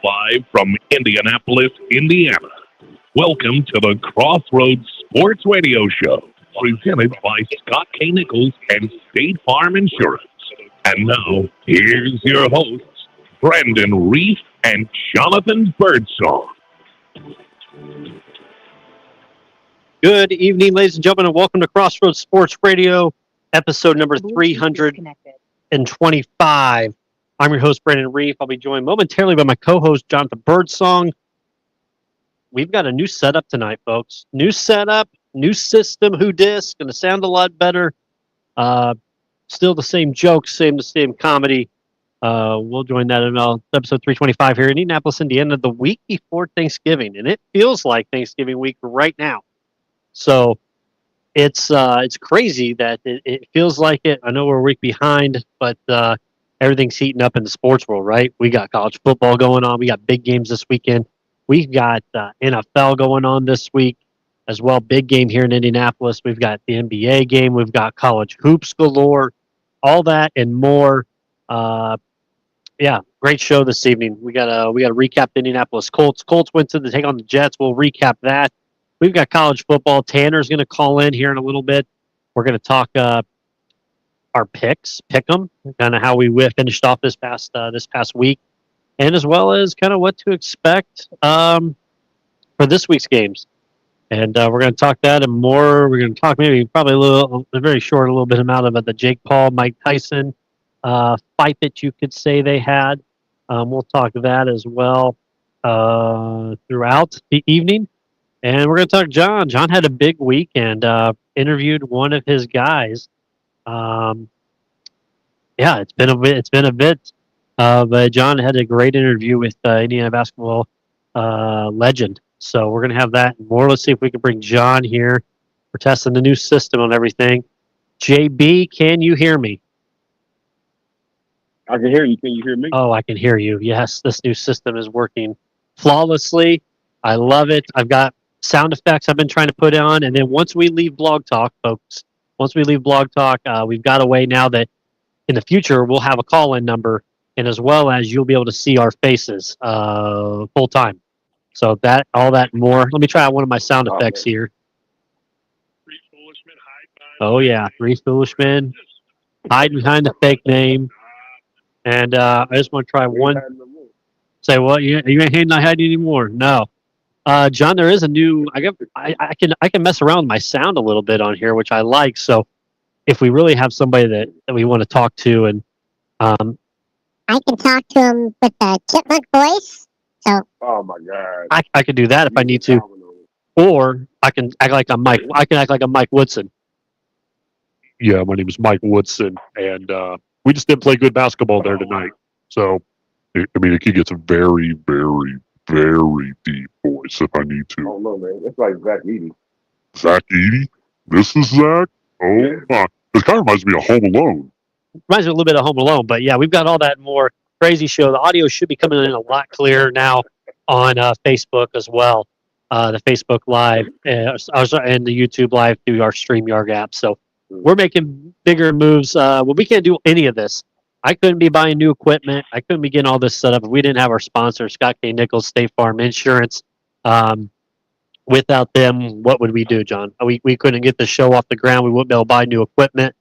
live from Indianapolis, Indiana. Welcome to the Crossroads Sports Radio Show, presented by Scott K. Nichols and State Farm Insurance. And now, here's your hosts, Brandon Reef and Jonathan Birdsong. Good evening, ladies and gentlemen, and welcome to Crossroads Sports Radio, episode number 325. I'm your host, Brandon Reef. I'll be joined momentarily by my co-host, Jonathan Birdsong. We've got a new setup tonight, folks. New setup, new system, who dis, going to sound a lot better. Still the same jokes, the same comedy. We'll join that in episode 325 here in Indianapolis, Indiana, the week before Thanksgiving. And it feels like Thanksgiving week right now. So it's crazy that it feels like it. I know we're a week behind, but everything's heating up in the sports world, right? We got college football going on. We got big games this weekend. We've got NFL going on this week as well. Big game here in Indianapolis. We've got the NBA game. We've got college hoops galore. All that and more. Great show this evening. We got to recap the Indianapolis Colts. Colts went to take on the Jets. We'll recap that. We've got college football. Tanner's going to call in here in a little bit. We're going to talk our picks, pick them, kind of how we finished off this past week, and as well as kind of what to expect for this week's games. And we're going to talk that and more. We're going to talk probably a little bit about the Jake Paul, Mike Tyson fight that you could say they had. We'll talk that as well throughout the evening. And we're going to talk John. John had a big week and interviewed one of his guys. It's been a bit. But John had a great interview with Indiana basketball legend. So we're going to have that and more. Let's see if we can bring John here. We're testing the new system on everything. JB, can you hear me? I can hear you. Can you hear me? Oh, I can hear you. Yes, this new system is working flawlessly. I love it. I've got sound effects I've been trying to put on. And then once we leave Blog Talk, folks, we've got a way now that in the future we'll have a call-in number, and as well as you'll be able to see our faces full time. So all that and more. Let me try out one of my sound effects here. Oh yeah, three foolish men hide behind the fake name. And I just want to try one. Say what? You ain't not hiding anymore? No. John, there is a new. I can mess around with my sound a little bit on here, which I like. So if we really have somebody that we want to talk to, and I can talk to him with a chipmunk voice. So. Oh my God. I could do that if I need to, or I can act like I'm Mike. I can act like I'm Mike Woodson. Yeah, my name is Mike Woodson, and we just didn't play good basketball there tonight. So, it could get some very, very, very deep voice if I need to. Oh no, man, it's like Zach Edey. Zach Edey? This is Zach? Oh my! It kind of reminds me of Home Alone. Reminds me a little bit of Home Alone, but yeah, we've got all that and more. Crazy show. The audio should be coming in a lot clearer now on Facebook as well. The Facebook Live and the YouTube Live through our StreamYard app. So we're making bigger moves. We can't do any of this. I couldn't be buying new equipment. I couldn't be getting all this set up if we didn't have our sponsor, Scott K. Nichols, State Farm Insurance. Without them, what would we do, John? We couldn't get the show off the ground. We wouldn't be able to buy new equipment.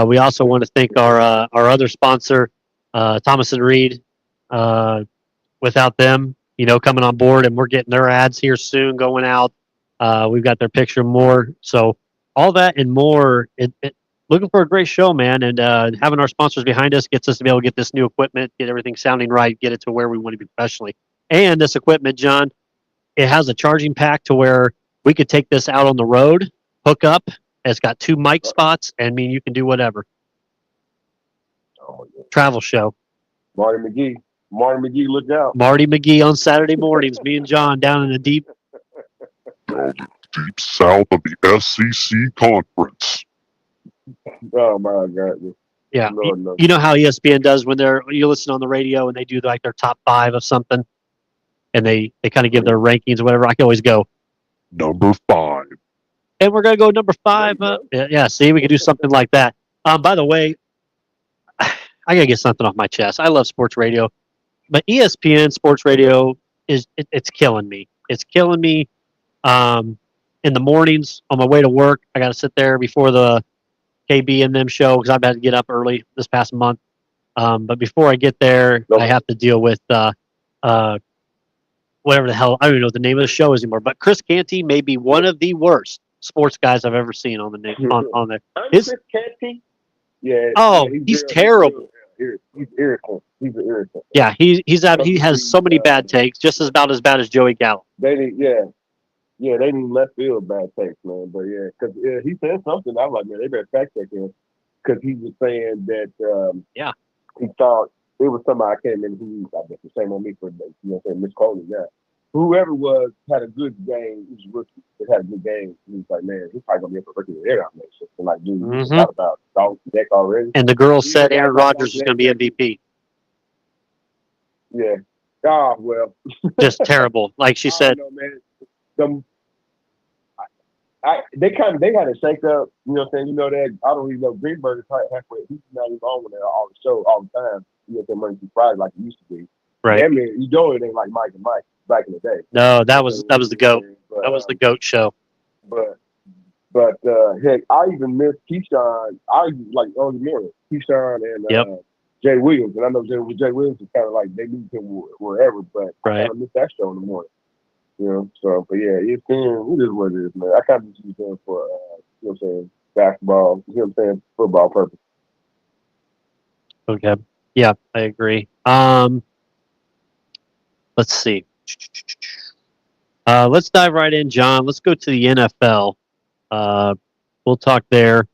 We also want to thank our other sponsor, Thomas and Reed. Without them, coming on board, and we're getting their ads here soon going out. We've got their picture more. So all that and more. Looking for a great show, man, and having our sponsors behind us gets us to be able to get this new equipment, get everything sounding right, get it to where we want to be professionally. And this equipment, John, it has a charging pack to where we could take this out on the road, hook up. It's got 2 mic spots, and you can do whatever. Oh, yeah. Travel show. Marty McGee, look out. Marty McGee on Saturday mornings. Me and John down in the deep south of the SEC conference. Oh my God. Yeah. You know how ESPN does when you listen on the radio and they do like their top 5 of something, and they kind of give their rankings or whatever. I can always go number 5. And we're going to go number 5. See, we could do something like that. By the way, I got to get something off my chest. I love sports radio. but ESPN Sports Radio it's killing me. It's killing me. In the mornings on my way to work, I got to sit there before the KB and them show because I've had to get up early this past month. But before I get there, Nope. I have to deal with whatever the hell, I don't even know what the name of the show is anymore. But Chris Canty may be one of the worst sports guys I've ever seen on on there. His, Chris Canty? Yeah. oh, yeah, he's terrible. He's irritant. He's an irritant. Yeah, he has so many bad takes, just about as bad as Joey Gallo. They need, yeah, they need left field bad takes, man. But yeah, because he said something. I was like, man, they better fact check him because he was saying that he thought it was somebody I can't remember who. I guess the same on me for misquoting that. Whoever was had a good game. He was a rookie that had a good game. He was like, man, he's probably gonna be able to rookie of the air nomination. And like, dude, you forgot about Dalton Deck already. And the girl said Aaron Rodgers was going to be MVP. Yeah. Ah, well. Just terrible. Like she said. Know, man. They had a shake up, you know what I'm saying? You know that I don't even know Greenberg is halfway. He's not even on there all the show all the time. You know what I'm saying? Monday through Friday like it used to be. Right. I mean, you know it ain't like Mike and Mike back in the day. No, that was the GOAT. But, that was the GOAT show. But heck, I even missed Keyshawn. I like early morning. Keyshawn and Jay Williams, and I know Jay Williams is kind of like they moved him wherever, but I kind of missed that show in the morning. You know, so but yeah, it is what it is, man. I kind of just use them for you know what I'm saying, basketball, you know what I'm saying, football purpose. Okay. Yeah, I agree. Let's see. Let's dive right in, John. Let's go to the NFL. We'll talk there.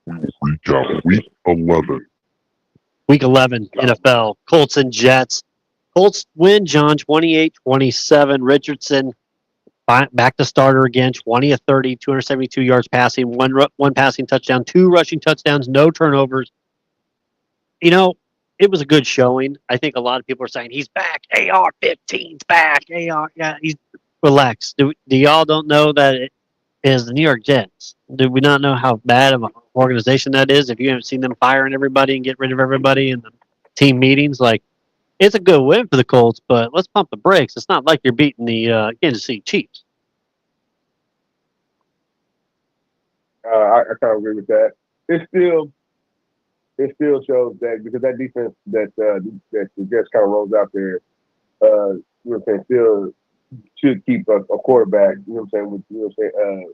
Recap week 11. Week 11, NFL. Colts and Jets. Colts win, John, 28-27. Richardson back to starter again, 20 of 30, 272 yards passing, one passing touchdown, 2 rushing touchdowns, no turnovers. You know, it was a good showing. I think a lot of people are saying he's back. AR-15's back. He's relaxed. Do y'all don't know that it is the New York Jets? Do we not know how bad of an organization that is? If you haven't seen them firing everybody and get rid of everybody in the team meetings, like, it's a good win for the Colts, but let's pump the brakes. It's not like you're beating the Kansas City Chiefs. I kind of agree with that. It still shows that because that defense that the Jets kind of rolls out there, you know what I'm saying, still should keep a quarterback. You know what I'm saying?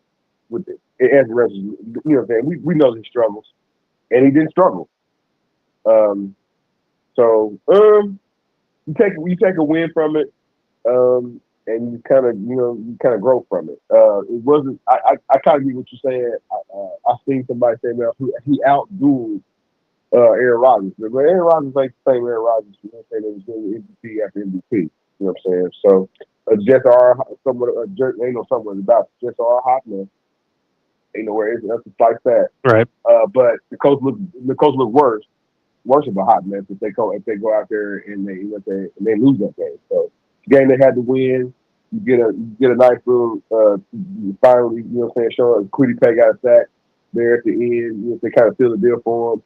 With Anthony Rush, you know what I'm saying. We know his struggles, and he didn't struggle. So you take a win from it, and you kind of grow from it. It wasn't. I kind of get what you're saying. I seen somebody say that he outdueled Aaron Rodgers, but Aaron Rodgers ain't the same Aaron Rodgers. You know what I'm saying? That was doing MVP after MVP. You know what I'm saying? So Jets are somewhat ain't no somewhat about Jets are hot now. Ain't nowhere else to slice that. Right. But the Colts look worse of a hot mess if they go out there and they lose that game. So the game they had to win, you get a nice little finally, you know what I'm saying, showing Quiddy Pay got a sack there at the end, you know, they kind of seal the deal for him.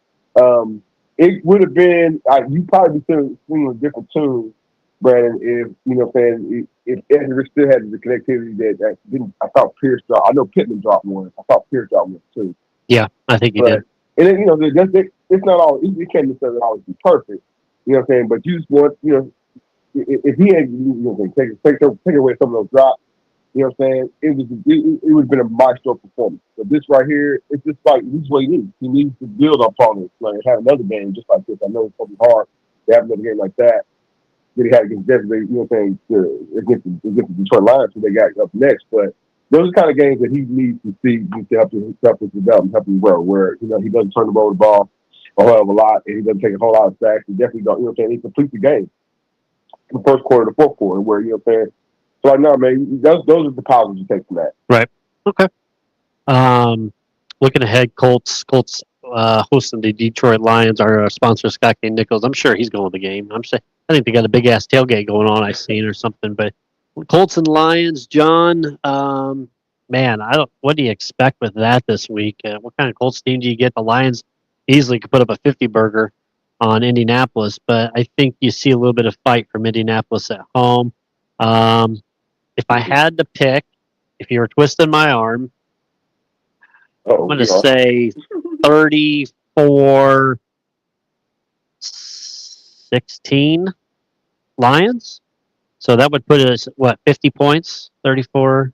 It would have been you probably be singing a different tune, Brandon, if you know what I'm saying, if Edwards still had the connectivity that didn't. I thought Pierce dropped. I know Pittman dropped one. I thought Pierce dropped one too. Yeah, I think he did. And then, you know, it's not all. It can't necessarily always be perfect. You know what I'm saying? But you just want, you know, if he had, you know, take away some of those drops, you know what I'm saying? It would have been a maestro performance. But this right here, it's just like this is what he needs. He needs to build upon it, like have another game just like this. I know it's probably hard to have another game like that. That he had against Denver, you know what I'm saying, against the Detroit Lions, who they got up next. But those are the kind of games that he needs to see to help his develop, help him grow. Where you know he doesn't turn the ball a whole hell of a lot, and he doesn't take a whole lot of sacks. He definitely don't. You know what I'm saying? He completes the game from the first quarter to the fourth quarter. Where you know what I'm saying. So like, no, man, those are the positives you take from that. Right. Okay. Looking ahead, Colts hosting the Detroit Lions. Our sponsor, Scott K. Nichols. I'm sure he's going to the game. I think they got a big ass tailgate going on. I've seen or something. But Colts and Lions, John. Man, what do you expect with that this week? What kind of Colts team do you get? The Lions easily could put up a 50 burger. on Indianapolis, but I think you see a little bit of fight from Indianapolis at home. If I had to pick, if you were twisting my arm, I'm Oh, going to we are. say 34-16 Lions. So that would put us, 50 points? 34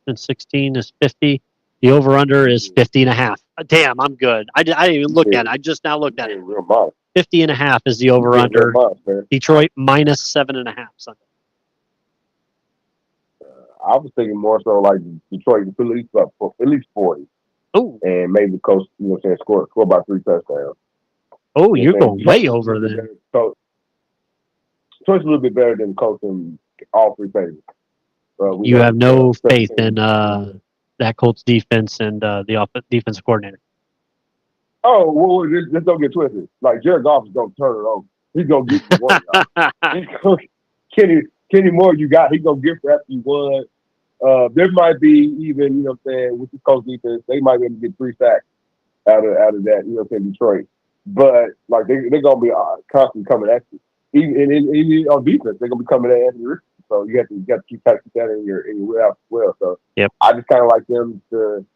and 16 is 50. The over-under is 50 and a half. Damn, I'm good. I didn't even look at it. I just now looked at it. Real modest. 50 and a half is the Real over-under. modest, man. Detroit minus 7.5 Sunday. I was thinking more so like Detroit to at least 40. Oh, And maybe the coach, score about 3 touchdowns. oh, you're going way over there. So Detroit's a little bit better than the coach in all 3 phases. You have no faith in that Colts defense and the defensive coordinator. Oh, well, just don't get twisted. Like, Jared Goff is going to turn it over. He's going to get you one. Kenny Moore, you got. He's going to get after you one. There might be even, with the Colts defense, they might be able to get 3 sacks out of that, Detroit. But, like, they're going to be constantly coming at you. Even on defense, they're going to be coming at Anthony Richardson. So you have to keep that in your wheelhouse as well. So yep. I just kind of like them to,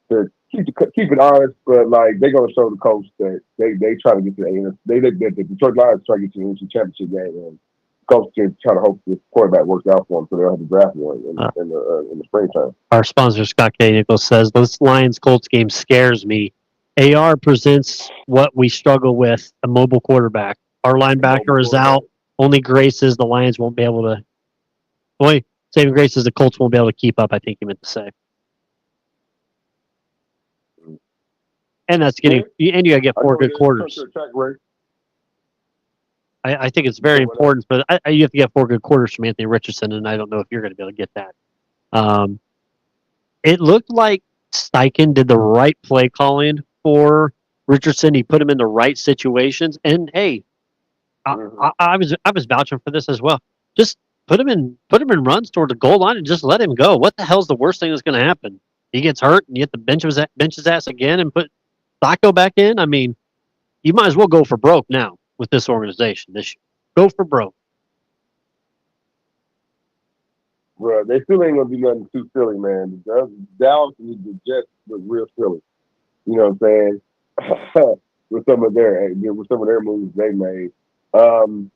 to keep it honest, but like they're going to show the coach that they try to get to the Detroit Lions try to get to the NFC Championship game, and the coach can try to hope the quarterback works out for them so they'll have to draft one in the springtime. Our sponsor Scott K. Nichols says this Lions Colts game scares me. AR presents what we struggle with: a mobile quarterback. Our linebacker is out. Only grace is the Lions won't be able to. Only saving grace is the Colts won't be able to keep up. I think he meant to say. And that's getting, and you got to get 4 good quarters. I think it's very important, but you have to get 4 good quarters from Anthony Richardson, and I don't know if you're going to be able to get that. It looked like Steichen did the right play calling for Richardson. He put him in the right situations, and hey, I was vouching for this as well. Just put him in runs toward the goal line and just let him go. What the hell's the worst thing that's going to happen? He gets hurt, and you have to bench his ass again and put Flacco back in. I mean, you might as well go for broke now with this organization this year. Go for broke. Bro, they still ain't gonna be nothing too silly, man. Dallas and the Jets look real silly. You know what I'm saying? with some of their moves they made. No,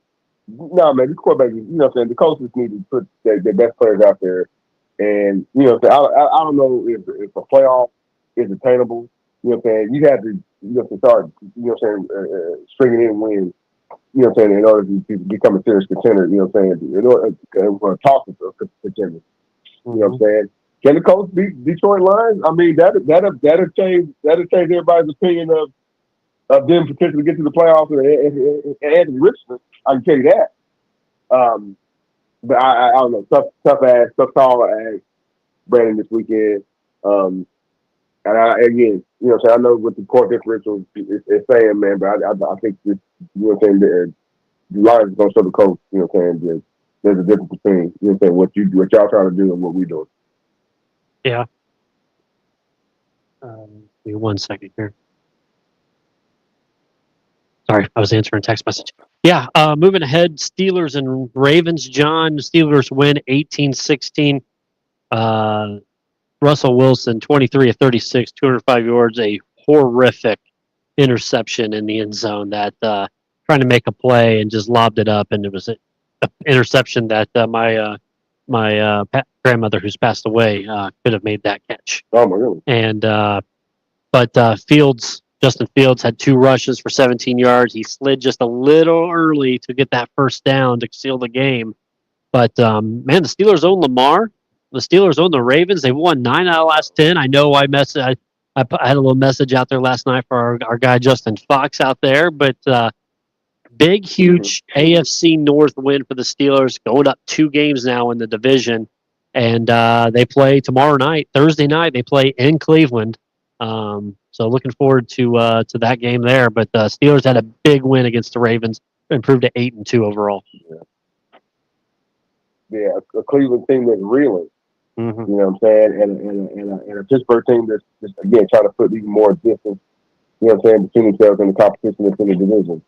man, this quarterback, the coaches need to put their best players out there. And, I don't know if a playoff is attainable. You know what I'm saying? You have to start, stringing in wins, in order to become a serious contender, in order to talk to contenders. You know what I'm saying? Can the Colts beat Detroit Lions? I mean, that'll change everybody's opinion of them potentially get to the playoffs and Anthony Richardson. I can tell you that. But I don't know. Tough call to ask Brandon this weekend. And I know what the court differential is saying, man, but I think this, the Lions is going to show the coach, there's a difference between, what y'all trying to do and what we doing. Yeah. Give me 1 second here. Sorry, I was answering a text message. Yeah, moving ahead, Steelers and Ravens. John, Steelers win 18-16. Russell Wilson, 23 of 36, 205 yards, a horrific interception in the end zone that trying to make a play and just lobbed it up, and it was an interception that my grandmother, who's passed away, could have made that catch. Oh, my goodness. And but Justin Fields had 2 rushes for 17 yards. He slid just a little early to get that first down to seal the game. But, man, the Steelers own Lamar. The Steelers own the Ravens. They've won 9 out of the last 10. I know I had a little message out there last night for our guy Justin Fox out there. But big, huge AFC North win for the Steelers, going up 2 games now in the division. And they play tomorrow night, Thursday night. They play in Cleveland. So looking forward to that game there. But the Steelers had a big win against the Ravens, improved to 8-2 overall. Yeah, a Cleveland team that's reeling. Mm-hmm. You know what I'm saying? And a Pittsburgh team that's just, again, trying to put even more distance you know what I'm saying, between themselves and the competition that's in the division.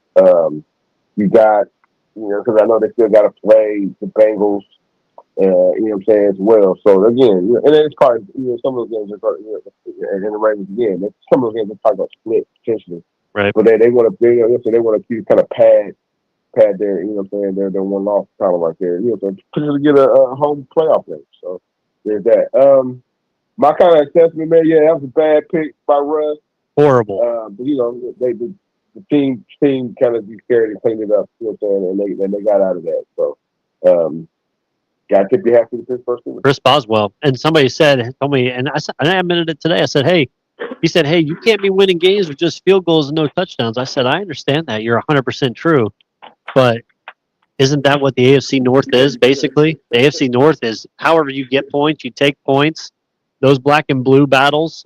You got, because I know they still got to play the Bengals, you know what I'm saying, as well. So, again, and then it's part, some of those games are, and the Ravens, again, some of those games are probably going to split potentially. Right. But they want to, so they want to keep kind of pad their, you know what I'm saying, their one loss kind of right there, so potentially get a home playoff game. So, there's that. My kind of assessment, man, yeah, that was a bad pick by Russ. Horrible. But the team kind of be scared and cleaned it up, you know what I'm saying, and they got out of that. So, got to tip your hat to the Pittsburgh Steelers. Chris Boswell. And somebody told me, and I admitted it today. I said, he said, hey, you can't be winning games with just field goals and no touchdowns. I said, I understand that. You're 100% true. But isn't that what the AFC North is, basically? The AFC North is however you get points, you take points. Those black and blue battles,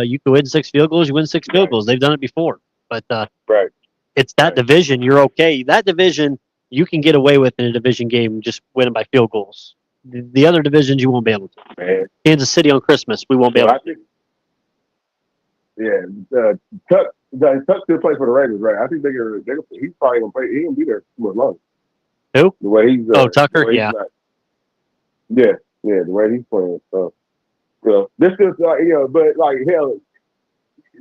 you can win 6 field goals, you win 6 field goals. They've done it before. But right. It's that division, you're okay. That division, you can get away with in a division game just winning by field goals. The other divisions, you won't be able to. Man. Kansas City on Christmas, we won't be able to. Tuck still plays for the Ravens, right? I think he's probably gonna play. He gonna be there much longer. Who? The way he's Tucker, yeah. The way he's playing. So this is but like hell,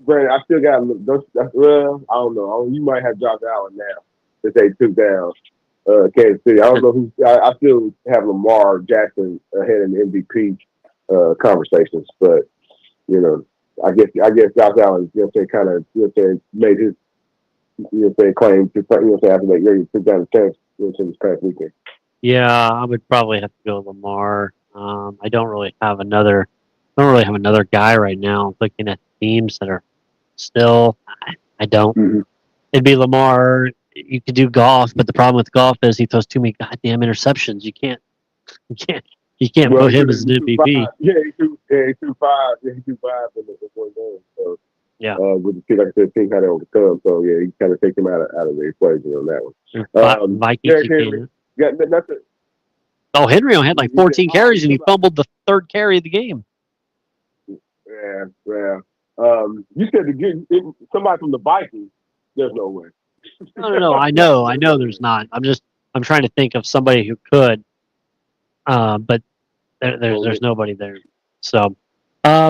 Brandon, I still got those. Well, I don't know. You might have Josh Allen now that they took down Kansas City. I don't know who. I still have Lamar Jackson ahead in the MVP conversations, but I guess Josh Allen, kind of, made his, claim to, after that year, he took down the Saints, this past weekend. Yeah, I would probably have to go Lamar. I don't really have another guy right now. Looking at teams that are still, I don't. Mm-hmm. It'd be Lamar. You could do Goff, but the problem with Goff is he throws too many goddamn interceptions. You can't put him as an MVP. Yeah, he threw 5. Yeah, he threw 5 in the one game. So with the team, like I said, team had to overcome. So yeah, he kind of take him out of the equation on that one. Vikings. That's it. Oh, Henry only had like 14 carries and he fumbled the 3rd carry of the game. Yeah. You said to get somebody from the Vikings. There's no way. No. I know there's not. I'm trying to think of somebody who could. But there's nobody there. So,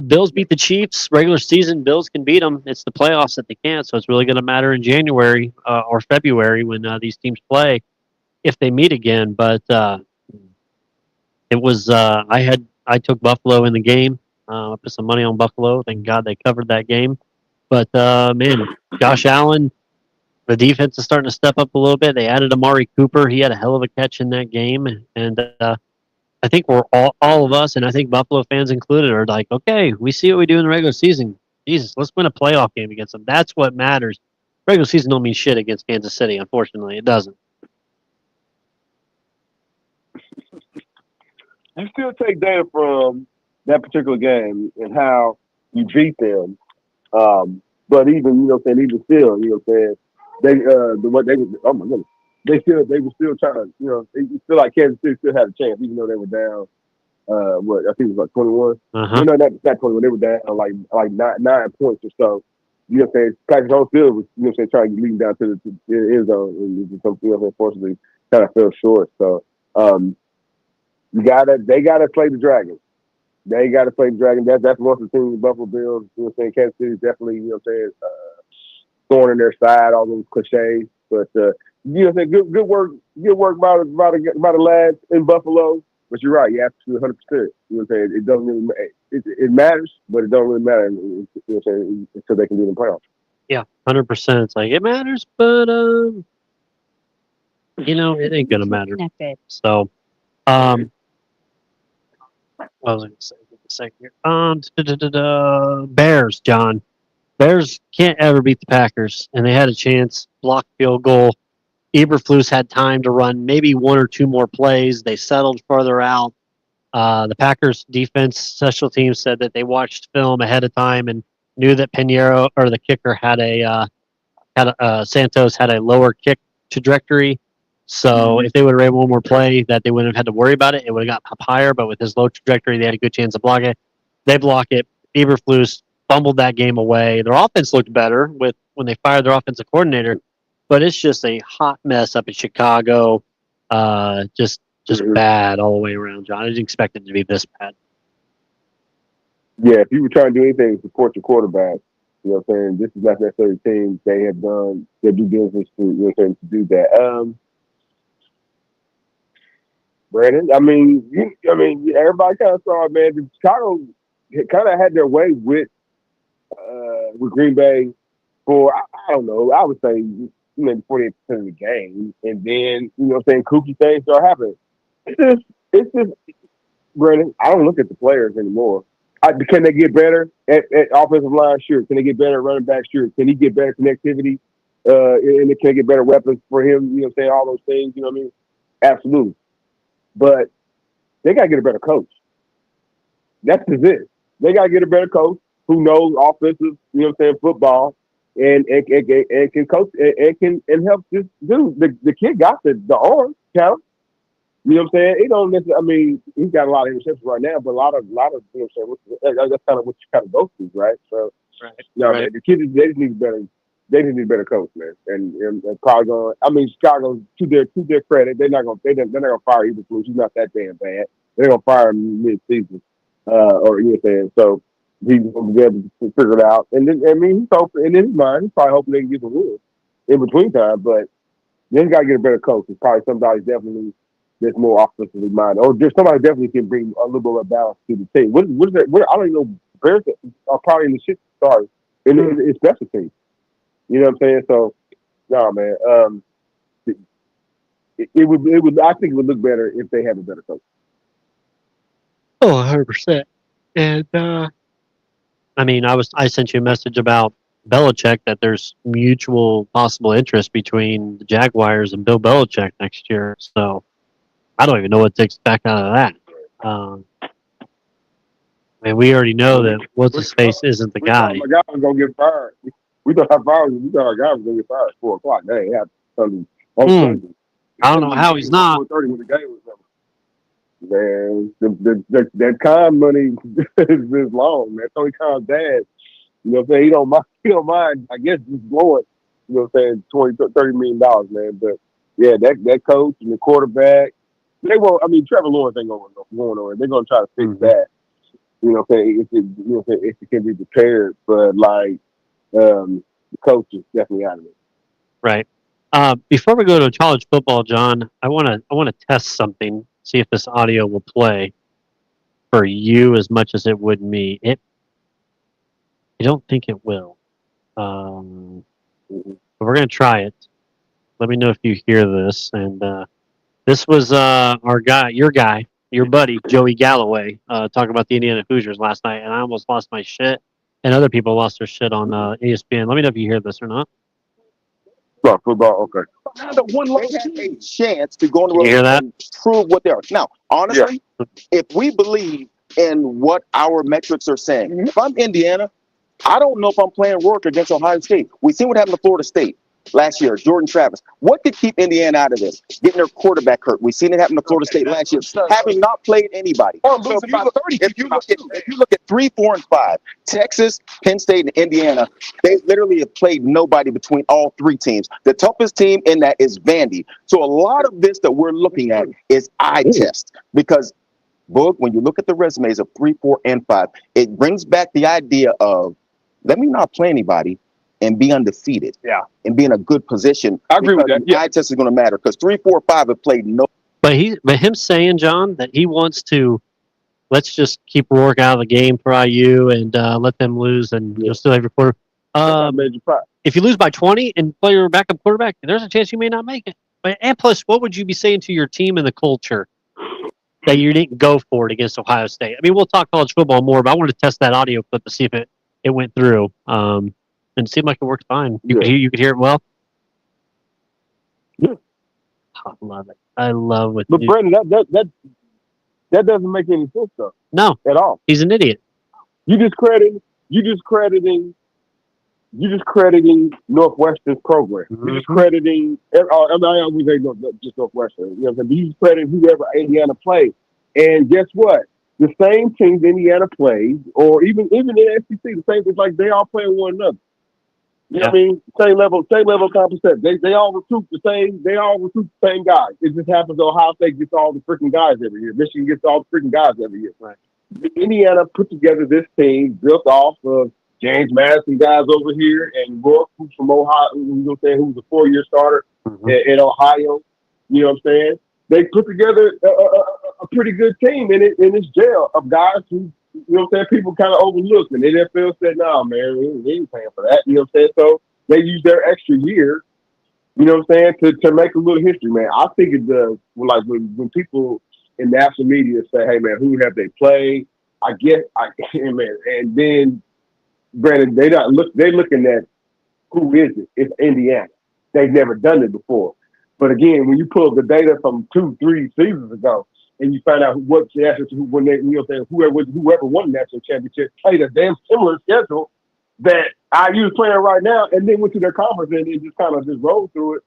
Bills beat the Chiefs. Regular season, Bills can beat them. It's the playoffs that they can't. So it's really going to matter in January or February when these teams play, if they meet again. But it was I took Buffalo in the game. I put some money on Buffalo. Thank God they covered that game. But man, Josh Allen, the defense is starting to step up a little bit. They added Amari Cooper. He had a hell of a catch in that game, and I think we're all of us, and I think Buffalo fans included, are like, okay, we see what we do in the regular season. Jesus, let's win a playoff game against them. That's what matters. Regular season don't mean shit against Kansas City. Unfortunately, it doesn't. You still take data from that particular game and how you beat them. But even, even still, they oh my goodness. They were still trying to, it feel like Kansas City still had a chance, even though they were down, I think it was like 21. Uh-huh. No, not 21. They were down like 9 points or so. Patrick Homefield was, trying to lead down to the end zone. And something else, unfortunately, kind of fell short. So, they gotta play the Dragons. They gotta play the Dragons. That's one of the things. Buffalo Bills, Kansas City is definitely, thorn in their side, all those cliches. But good work by the lads in Buffalo. But you're right, you have to 100%. It doesn't really it matters, but it don't really matter. Until they can do the playoffs. Yeah, 100%. It's like it matters, but it ain't gonna matter. So, what was I going to say? Give me a second here. Bears, John. Bears can't ever beat the Packers, and they had a chance. Blocked field goal. Eberflus had time to run maybe 1 or 2 more plays. They settled further out. The Packers defense special teams said that they watched film ahead of time and knew that Pinheiro, or the kicker, had Santos had a lower kick trajectory. So if they would have ran 1 more play, that they wouldn't have had to worry about it. It would have got up higher, but with his low trajectory, they had a good chance to block it. They block it. Eberflus fumbled that game away. Their offense looked better when they fired their offensive coordinator, but it's just a hot mess up in Chicago. Just bad all the way around, John. I didn't expect it to be this bad. Yeah, if you were trying to do anything to support your quarterback, you know what I'm saying, this is not necessarily the team they have done their due diligence to, you know what I'm saying, to do that. Brandon, everybody kind of saw it, man. Chicago kind of had their way with Green Bay for, I don't know, I would say maybe 48% of the game. And then, you know what I'm saying, kooky things start happening. It's just, Brandon, I don't look at the players anymore. Can they get better at offensive line? Sure. Can they get better at running back? Sure. Can he get better connectivity? And can they get better weapons for him? You know what I'm saying? All those things, you know what I mean? Absolutely. But they got to get a better coach. That's just it. They got to get a better coach who knows offensive, you know what I'm saying, football, and can coach and help this dude. The kid got the arm talent. You know what I'm saying? He don't necessarily, I mean, he's got a lot of interceptions right now, but a lot of you know what I'm saying, that's kind of what you kind of go through, right? So, man, the kids, they just need a better coach, man. And probably going, I mean, Chicago, to their credit, they're not gonna fire Eberflus. He's not that damn bad. They're gonna fire him mid-season, or you know what I'm saying. So he's gonna be able to figure it out. And then, I mean, he's hoping, in his mind, he's probably hoping they can get the win in between time. But they got to get a better coach. It's probably somebody definitely that's more offensively minded, or there's somebody definitely can bring a little bit of balance to the team. What is that? I don't even know. Bears are probably in the shit stars in special teams. You know what I'm saying? So, no, man. It would. I think it would look better if they had a better coach. Oh, 100%. And I mean, I sent you a message about Belichick that there's mutual possible interest between the Jaguars and Bill Belichick next year. So I don't even know what to expect out of that. I mean, we already know that what's his face isn't the guy. My guy was gonna get fired. We thought our guy was gonna get fired at 4:00. That ain't happening. I don't know how he's not. 4:30 when the game was over. Man, that Khan money is long, man. Tony Khan's dad, you know what I'm saying? He don't mind, I guess, just blowing, you know what I'm saying, $20-30 million, man. But yeah, that coach and the quarterback, they won't. I mean, Trevor Lawrence ain't going on. They're gonna try to fix that. You know what I'm saying? If it can be prepared, but like the coach is definitely out of it. Right. Before we go to college football, John, I want to test something. See if this audio will play for you as much as it would me. I don't think it will. But we're gonna try it. Let me know if you hear this. And this was our guy, your buddy, Joey Galloway, talking about the Indiana Hoosiers last night, and I almost lost my shit, and other people lost their shit on ESPN. Let me know if you hear this or not. Oh, football, okay. The one loss a chance to go on the road and prove what they are. Now, honestly, if we believe in what our metrics are saying, if I'm Indiana, I don't know if I'm playing work against Ohio State. We seen what happened to Florida State last year, Jordan Travis. What could keep Indiana out of this? Getting their quarterback hurt. We've seen it happen to Florida State last year, having not played anybody. So if you look at 3, 4, and 5, Texas, Penn State, and Indiana, they literally have played nobody between all three teams. The toughest team in that is Vandy. So a lot of this that we're looking at is eye test, because Boog, when you look at the resumes of 3, 4, and 5, it brings back the idea of, let me not play anybody and be undefeated. Yeah. And be in a good position. I agree with that. The eye test is going to matter, because 3, 4, 5 have played no. But him saying, John, that he wants to, let's just keep Rourke out of the game for IU and let them lose, and you'll still have your quarter. If you lose by 20 and play your backup quarterback, there's a chance you may not make it. And plus, what would you be saying to your team and the culture that you didn't go for it against Ohio State? I mean, we'll talk college football more, but I wanted to test that audio clip to see if it went through. And it seemed like it worked fine. You could hear it well. Yeah. I love it. I love it. But Brandon, that doesn't make any sense though. No, at all. He's an idiot. You just crediting Northwestern's program. Mm-hmm. You're just crediting. I always say just Northwestern. You know what I'm saying? You just crediting whoever Indiana played. And guess what? the same teams Indiana plays, or even in the SEC, the same things, like they all play one another. You know what I mean? Same level competition. They all recruit the same. They all recruit the same guys. It just happens Ohio State gets all the freaking guys every year. Michigan gets all the freaking guys every year. Right. Indiana put together this team built off of James Madison guys over here and Rourke, who's from Ohio, who's a 4-year starter in Ohio. You know what I'm saying? They put together a pretty good team in this jail of guys who, you know what I'm saying, people kind of overlooked. And the NFL said, no, man, we ain't paying for that. You know what I'm saying? So they use their extra year, you know what I'm saying, to make a little history, man. I think it does. Like when people in national media say, hey, man, who have they played? Man, and then, granted, they're looking at who is it? It's Indiana. They've never done it before. But again, when you pull up the data from 2-3 seasons ago, and you find out whoever won the national championship played a damn similar schedule that IU is playing right now, and then went to their conference and it just kind of just rolled through it.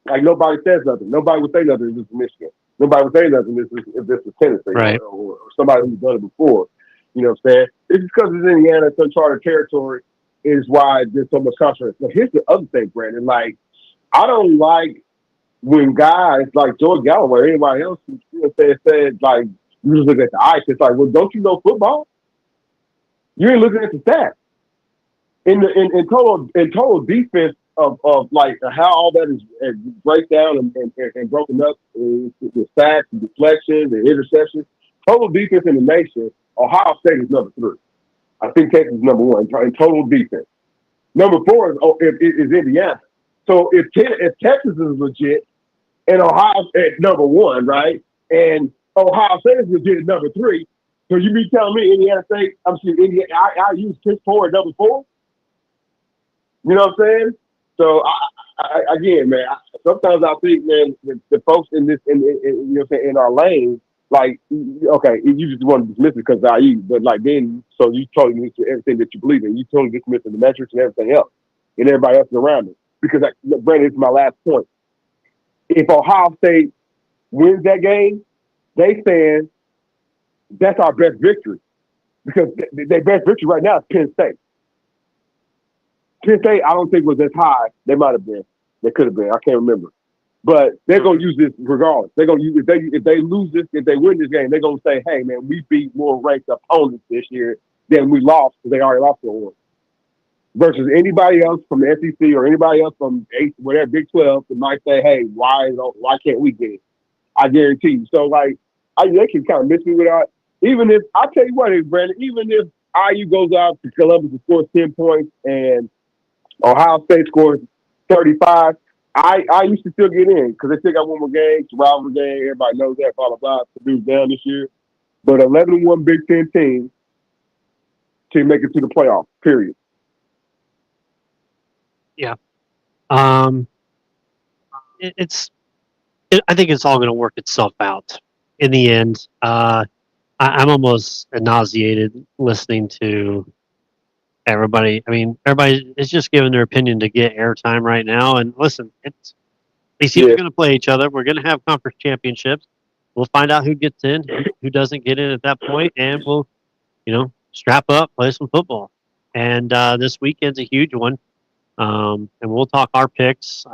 Like nobody says nothing. Nobody would say nothing if this is Michigan. Nobody would say nothing if this is Tennessee, right, or somebody who's done it before. You know what I'm saying? It's just because it's Indiana, it's uncharted territory, is why there's so much controversy. But here's the other thing, Brandon. Like, I don't like when guys like George Galloway or anybody else said like, you just look at the ice. It's like, well, don't you know football? You ain't looking at the stats. In total defense of like how all that is breakdown and broken up, the sacks, the deflections, the interceptions. Total defense in the nation, Ohio State is number 3. I think Texas is number 1 in total defense. Number 4 is Indiana. So if Texas is legit and Ohio at number 1, right, and Ohio State is legit at number 3, so you be telling me Indiana State? I use pick 4 at number 4. You know what I'm saying? So again, man, sometimes I think, man, the folks in this, you know, in our lane, like, okay, you just want to dismiss it because of IU, but like then, so you totally dismiss everything that you believe in. You totally dismiss the metrics and everything else, and everybody else around it. Because, Brandon, it's my last point. If Ohio State wins that game, they saying that's our best victory, because their best victory right now is Penn State. Penn State, I don't think was as high. They might have been. They could have been. I can't remember. But they're gonna use this regardless. They're gonna use if they lose this, if they win this game, they're gonna say, "Hey, man, we beat more ranked opponents this year than we lost because they already lost the one." Versus anybody else from the SEC or anybody else from Big 12 that might say, "Hey, why can't we get it?" I guarantee you. So like, they can kind of miss me without. Even if I tell you what, Brandon, even if IU goes out to Columbus and scores 10 points and Ohio State scores 35, I used to still get in because they still got one more game. It's a rivalry game. Everybody knows that. Blah blah blah. Purdue's down this year, but 11-1 Big Ten team to make it to the playoff. Period. Yeah. I think it's all going to work itself out in the end. I'm almost nauseated listening to everybody. I mean, everybody is just giving their opinion to get airtime right now. And listen, these teams are going to play each other. We're going to have conference championships. We'll find out who gets in, who doesn't get in at that point, and we'll, strap up, play some football. And this weekend's a huge one. And we'll talk our picks.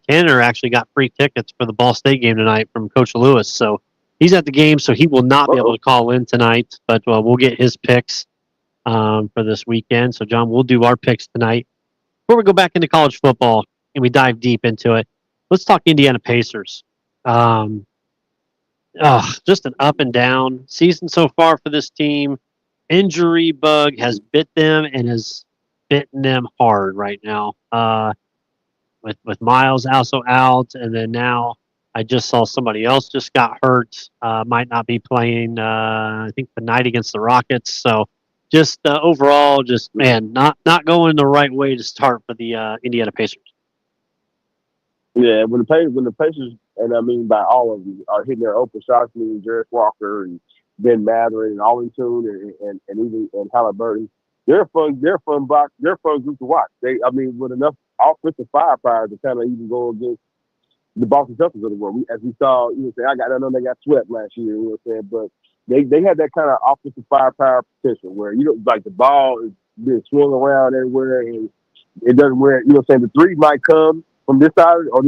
Tanner actually got free tickets for the Ball State game tonight from Coach Lewis. So he's at the game, so he will not be able to call in tonight, but we'll get his picks for this weekend. So, John, we'll do our picks tonight. Before we go back into college football and we dive deep into it, let's talk Indiana Pacers. Just an up and down season so far for this team. Injury bug has bit them and has bitten them hard right now. With Miles also out, and then now I just saw somebody else just got hurt. Might not be playing. I think the night against the Rockets. So just overall, not going the right way to start for the Indiana Pacers. Yeah, when the Pacers, and I mean by all of them, are hitting their open shots, meaning Jarrett Walker and Ben Mather and Allington and even Halliburton. They're a fun group to watch. With enough offensive firepower to kind of even go against the Boston Celtics of the world. As we saw, I know they got swept last year, but they have that kind of offensive firepower potential where like the ball is being swung around everywhere and it doesn't where the three might come from this side or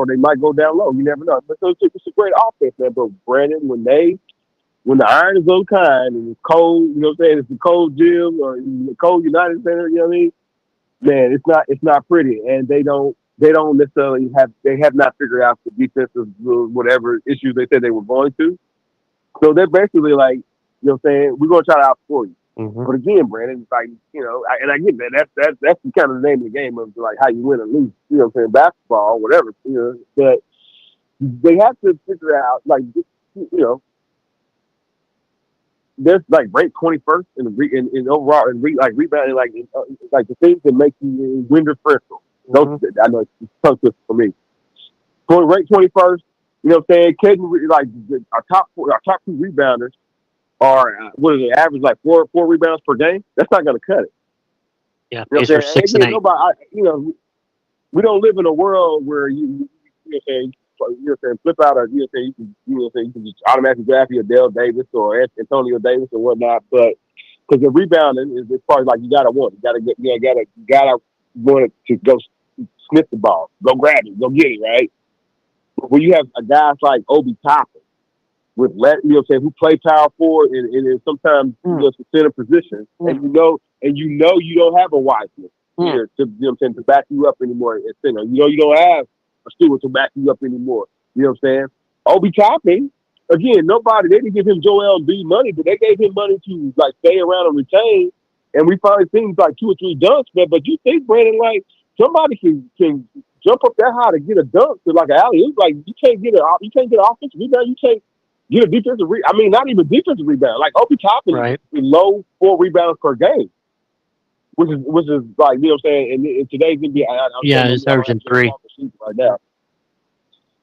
they might go down low. You never know. But so it's a great offense, man. But Brandon, when the iron is unkind and it's cold, it's the cold gym or the cold United Center, man, it's not pretty, and they don't necessarily have not figured out the defensive whatever issues they said they were going to. So they're basically like, we're going to try to outscore you. Mm-hmm. But again, Brandon, it's like, and I get that. That's the kind of the name of the game of like how you win or lose, basketball, whatever, But they have to figure out, like, there's like ranked 21st in overall and rebounding, like the things that make you win differential. Those I know it's tough for me. Ranked 21st, like our top two rebounders are what is it? Average like four rebounds per game. That's not going to cut it. Yeah, Pacers 6 and 8. We don't live in a world where you flip out you can just automatically draft you a Dale Davis or Antonio Davis or whatnot. But because the rebounding is as far as like you gotta want it to go sniff the ball, go grab it, go get it, right? But when you have a guy like Obi Toppin with who play power forward and sometimes just a center position, and you don't have a Wiseman here to to back you up anymore at center. You don't have a Stewart to back you up anymore. You know what I'm saying? Obi Toppin, again, they didn't give him Joel Embiid money, but they gave him money to like stay around and retain. And we finally seen like 2 or 3 dunks, man. But you think, Brandon, like somebody can jump up that high to get a dunk to like an alley? It's like you can't get an offensive rebound. You can't get a defensive not even defensive rebound. Like Obi Toppin is low 4 rebounds per game. Which is like, what I'm saying, in today's NBA, it's averaging 3 right now.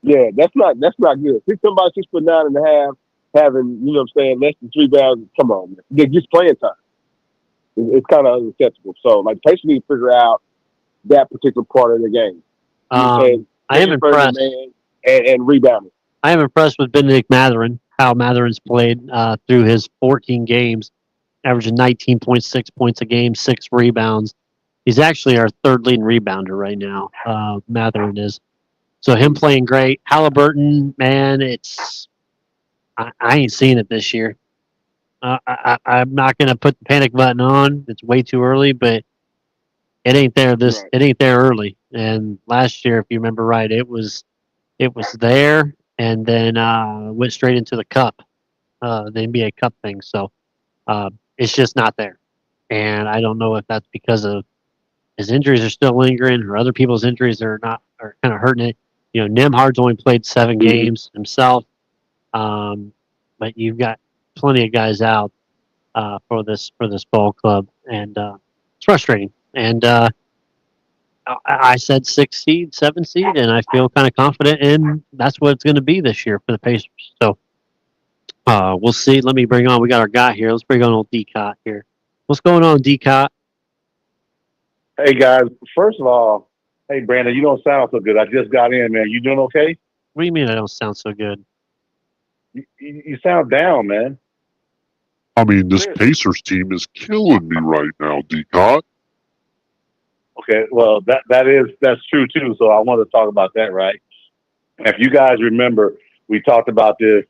Yeah, that's not good. Pick somebody 6'9.5", having less than 3 rebounds. Come on, man. They're just playing time. It's kind of unacceptable. So, like, Pacers need to figure out that particular part of the game. I am impressed. And rebounding. I am impressed with Benedict Mathurin, how Mathurin's played through his 14 games. Averaging 19.6 points a game, 6 rebounds. He's actually our 3rd leading rebounder right now. Mathurin is. So him playing great. Halliburton, man, I ain't seen it this year. I'm not going to put the panic button on. It's way too early, but it ain't there. It ain't there early. And last year, if you remember right, it was there, and then went straight into the cup, the NBA Cup thing. So. It's just not there. And I don't know if that's because of his injuries are still lingering or other people's injuries are kind of hurting it. Nembhard's only played 7 games himself. But you've got plenty of guys out for this ball club, and it's frustrating. And I said 6 seed, 7 seed, and I feel kind of confident in that's what it's going to be this year for the Pacers. So we'll see. Let me bring on. We got our guy here. Let's bring on old D-Cot here. What's going on, D-Cot? Hey guys. First of all, hey Brandon, you don't sound so good. I just got in, man. You doing okay? What do you mean I don't sound so good? You sound down, man. I mean, this Pacers team is killing me right now, D-Cot. Okay, well that's true too. So I want to talk about that, right? If you guys remember, we talked about this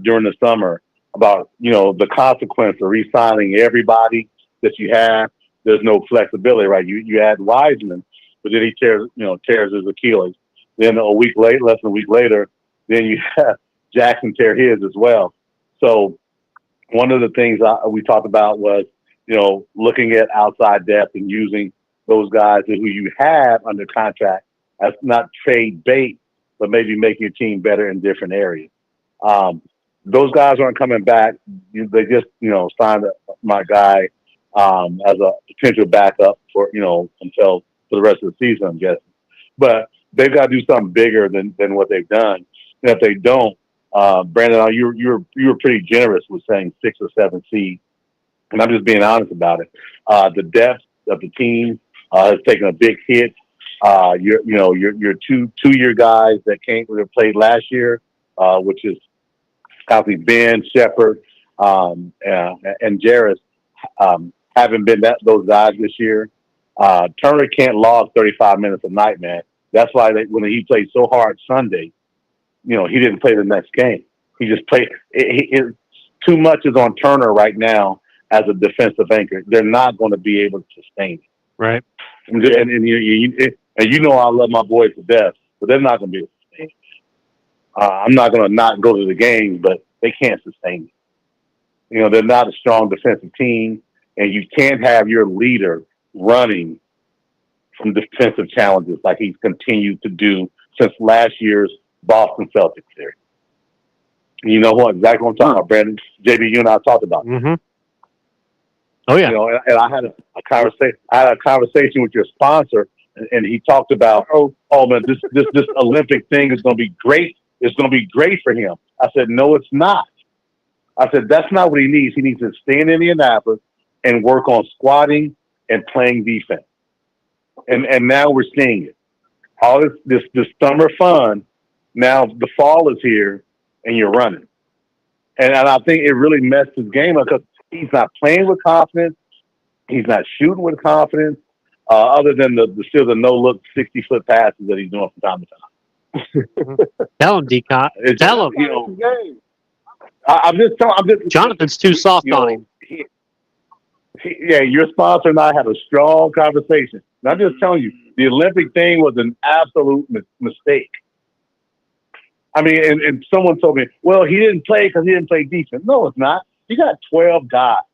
during the summer about, the consequence of re-signing everybody that you have. There's no flexibility, right? You add Wiseman, but then he tears his Achilles. Then less than a week later, then you have Jackson tear his as well. So one of the things we talked about was, looking at outside depth and using those guys who you have under contract as not trade bait, but maybe making your team better in different areas. Those guys aren't coming back. They just, signed my guy as a potential backup for the rest of the season, I'm guessing. But they've got to do something bigger than what they've done. And if they don't, Brandon, you were pretty generous with saying 6 or 7 seed, and I'm just being honest about it. The depth of the team has taken a big hit. Your 2-year guys that played last year, which is obviously Ben Shepherd, and Jarris haven't been those guys this year. Turner can't log 35 minutes a night, man. That's why when he played so hard Sunday, he didn't play the next game. He just played. Too much is on Turner right now as a defensive anchor. They're not going to be able to sustain it. Right. And I love my boys to death, but they're not going to be able to sustain it. I'm not going to not go to the game, but they can't sustain it. They're not a strong defensive team, and you can't have your leader running from defensive challenges like he's continued to do since last year's Boston Celtics series. You know exactly what I'm talking about, Brandon. JB, you and I talked about. Mm-hmm. Oh yeah. And I had a conversation. I had a conversation with your sponsor, and he talked about, oh man, this Olympic thing is going to be great. It's going to be great for him. I said, no, it's not. I said, that's not what he needs. He needs to stay in Indianapolis and work on squatting and playing defense. And now we're seeing it. All this summer fun. Now the fall is here, and you're running. And I think it really messed his game up because he's not playing with confidence. He's not shooting with confidence, other than the no-look 60-foot passes that he's doing from time to time. Tell him, D-Cot. Tell him. I'm just telling. Jonathan's too soft on him. Your sponsor and I had a strong conversation. And I'm just telling you, the Olympic thing was an absolute mistake. I mean, and someone told me, well, he didn't play because he didn't play defense. No, it's not. You got 12 guys.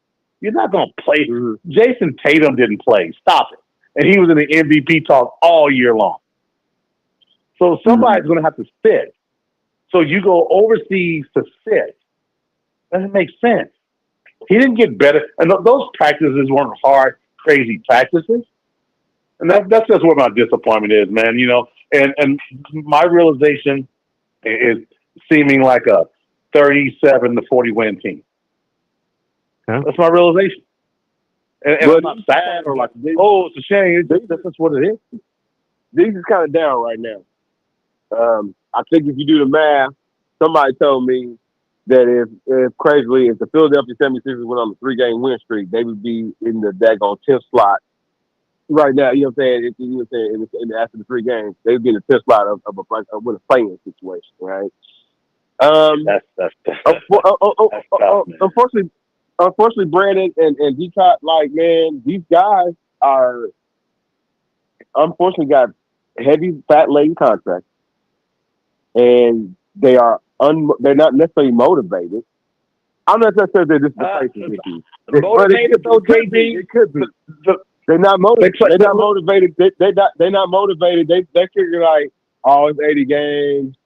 You're not going to play. Jason Tatum didn't play. Stop it. And he was in the MVP talk all year long. So somebody's going to have to sit. So you go overseas to sit. Doesn't make sense. He didn't get better. And those practices weren't hard, crazy practices. And that's just where my disappointment is, man. And my realization is seeming like a 37-40 win team. Yeah. That's my realization. And I'm not sad or like, oh, it's a shame. That's what it is. These is kind of down right now. I think if you do the math, somebody told me that if crazily, if the Philadelphia 76ers went on a 3-game win streak, they would be in the daggone 10th slot right now. You know what I'm saying? After the 3 games, they would be in the 10th slot of a playing situation, right? That's unfortunately, Brandon and D-Cot, like, man, these guys are unfortunately got heavy, fat-laden contracts, and they're not necessarily motivated. I'm not necessarily saying this is the case with you. Motivated though, JD. It could be. They're not motivated. They're not motivated. They're not motivated. They figure like, oh, it's 80 games.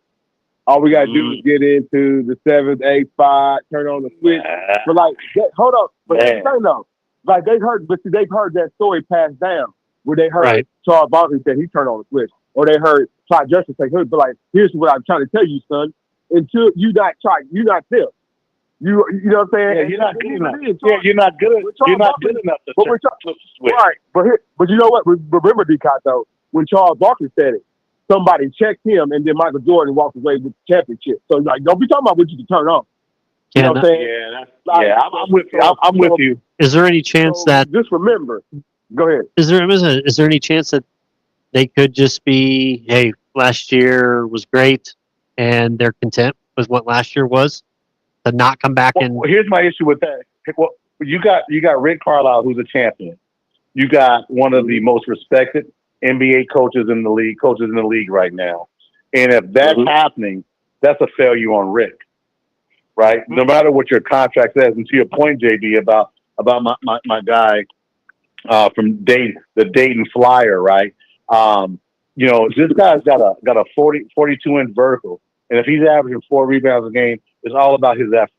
All we gotta do is get into the 7th, 8th spot, turn on the switch. But like, hold on. But here's the thing though, like they've heard that story passed down where they heard Charles Barkley say he turned on the switch, or they heard Clyde Drexler say, "Hey, but like, here's what I'm trying to tell you, son. Until you not try, you're not there. You know what I'm saying? Yeah, you're not good enough. Yeah, you're not good enough to switch. Right, but you know what? Remember, D-Cot, though, when Charles Barkley said it, somebody checked him, and then Michael Jordan walked away with the championship. So, like, don't be talking about what you can turn on. You know what I'm saying? I'm with you. I'm with you. Is there any chance that? Just remember. Go ahead. Is there any chance that they could just be, hey, last year was great, and they're content with what last year was, to not come back in? Well, here's my issue with that. Well, you got Rick Carlisle, who's a champion. You got one of the most respected NBA coaches in the league right now. And if that's happening, that's a failure on Rick, right? No matter what your contract says. And to your point, JB, about my guy from Dayton, the Dayton Flyer, right? This guy's got a 42-inch vertical, and if he's averaging 4 rebounds a game, it's all about his effort.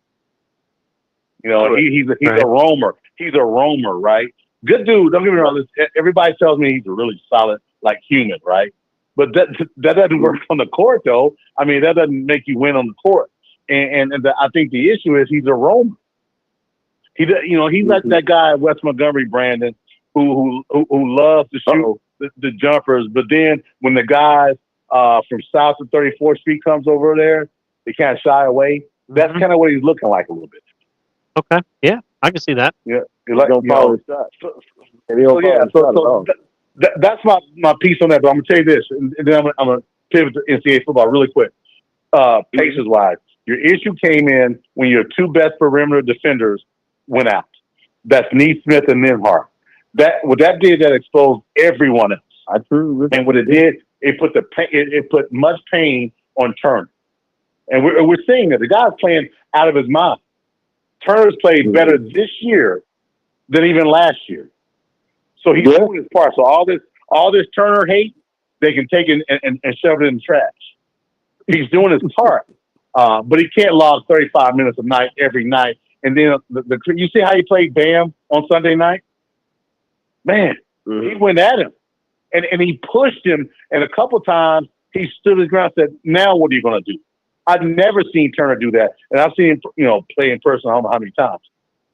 He's a roamer. He's a roamer, right? Good dude. Don't get me wrong. Everybody tells me he's a really solid, like, human, right? But that doesn't work on the court, though. I mean, that doesn't make you win on the court. And I think the issue is he's a roamer. He's like that guy West Montgomery, Brandon, who loves to shoot the jumpers. But then when the guys from South of 34th Street comes over there, they kind of shy away. That's kind of what he's looking like a little bit. Okay. Yeah, I can see that. Yeah, He's gonna follow his shot. And he don't yeah, follow his shot at all. that's my piece on that. But I'm gonna tell you this, and then I'm gonna pivot to NCAA football really quick. Paces wise, your issue came in when your two best perimeter defenders went out. That's Neesmith and Nimhart. What that did, that exposed everyone else. I true. And what it did, it put much pain on Turner. And we're seeing that the guy's playing out of his mind. Turner's played better this year than even last year. So he's doing his part. So all this Turner hate, they can take it and shove it in the trash. He's doing his part. But he can't log 35 minutes a night every night. And then you see how he played Bam on Sunday night? Man, he went at him. And he pushed him. And a couple times he stood his ground and said, now what are you going to do? I've never seen Turner do that. And I've seen him, play in person, I don't know how many times.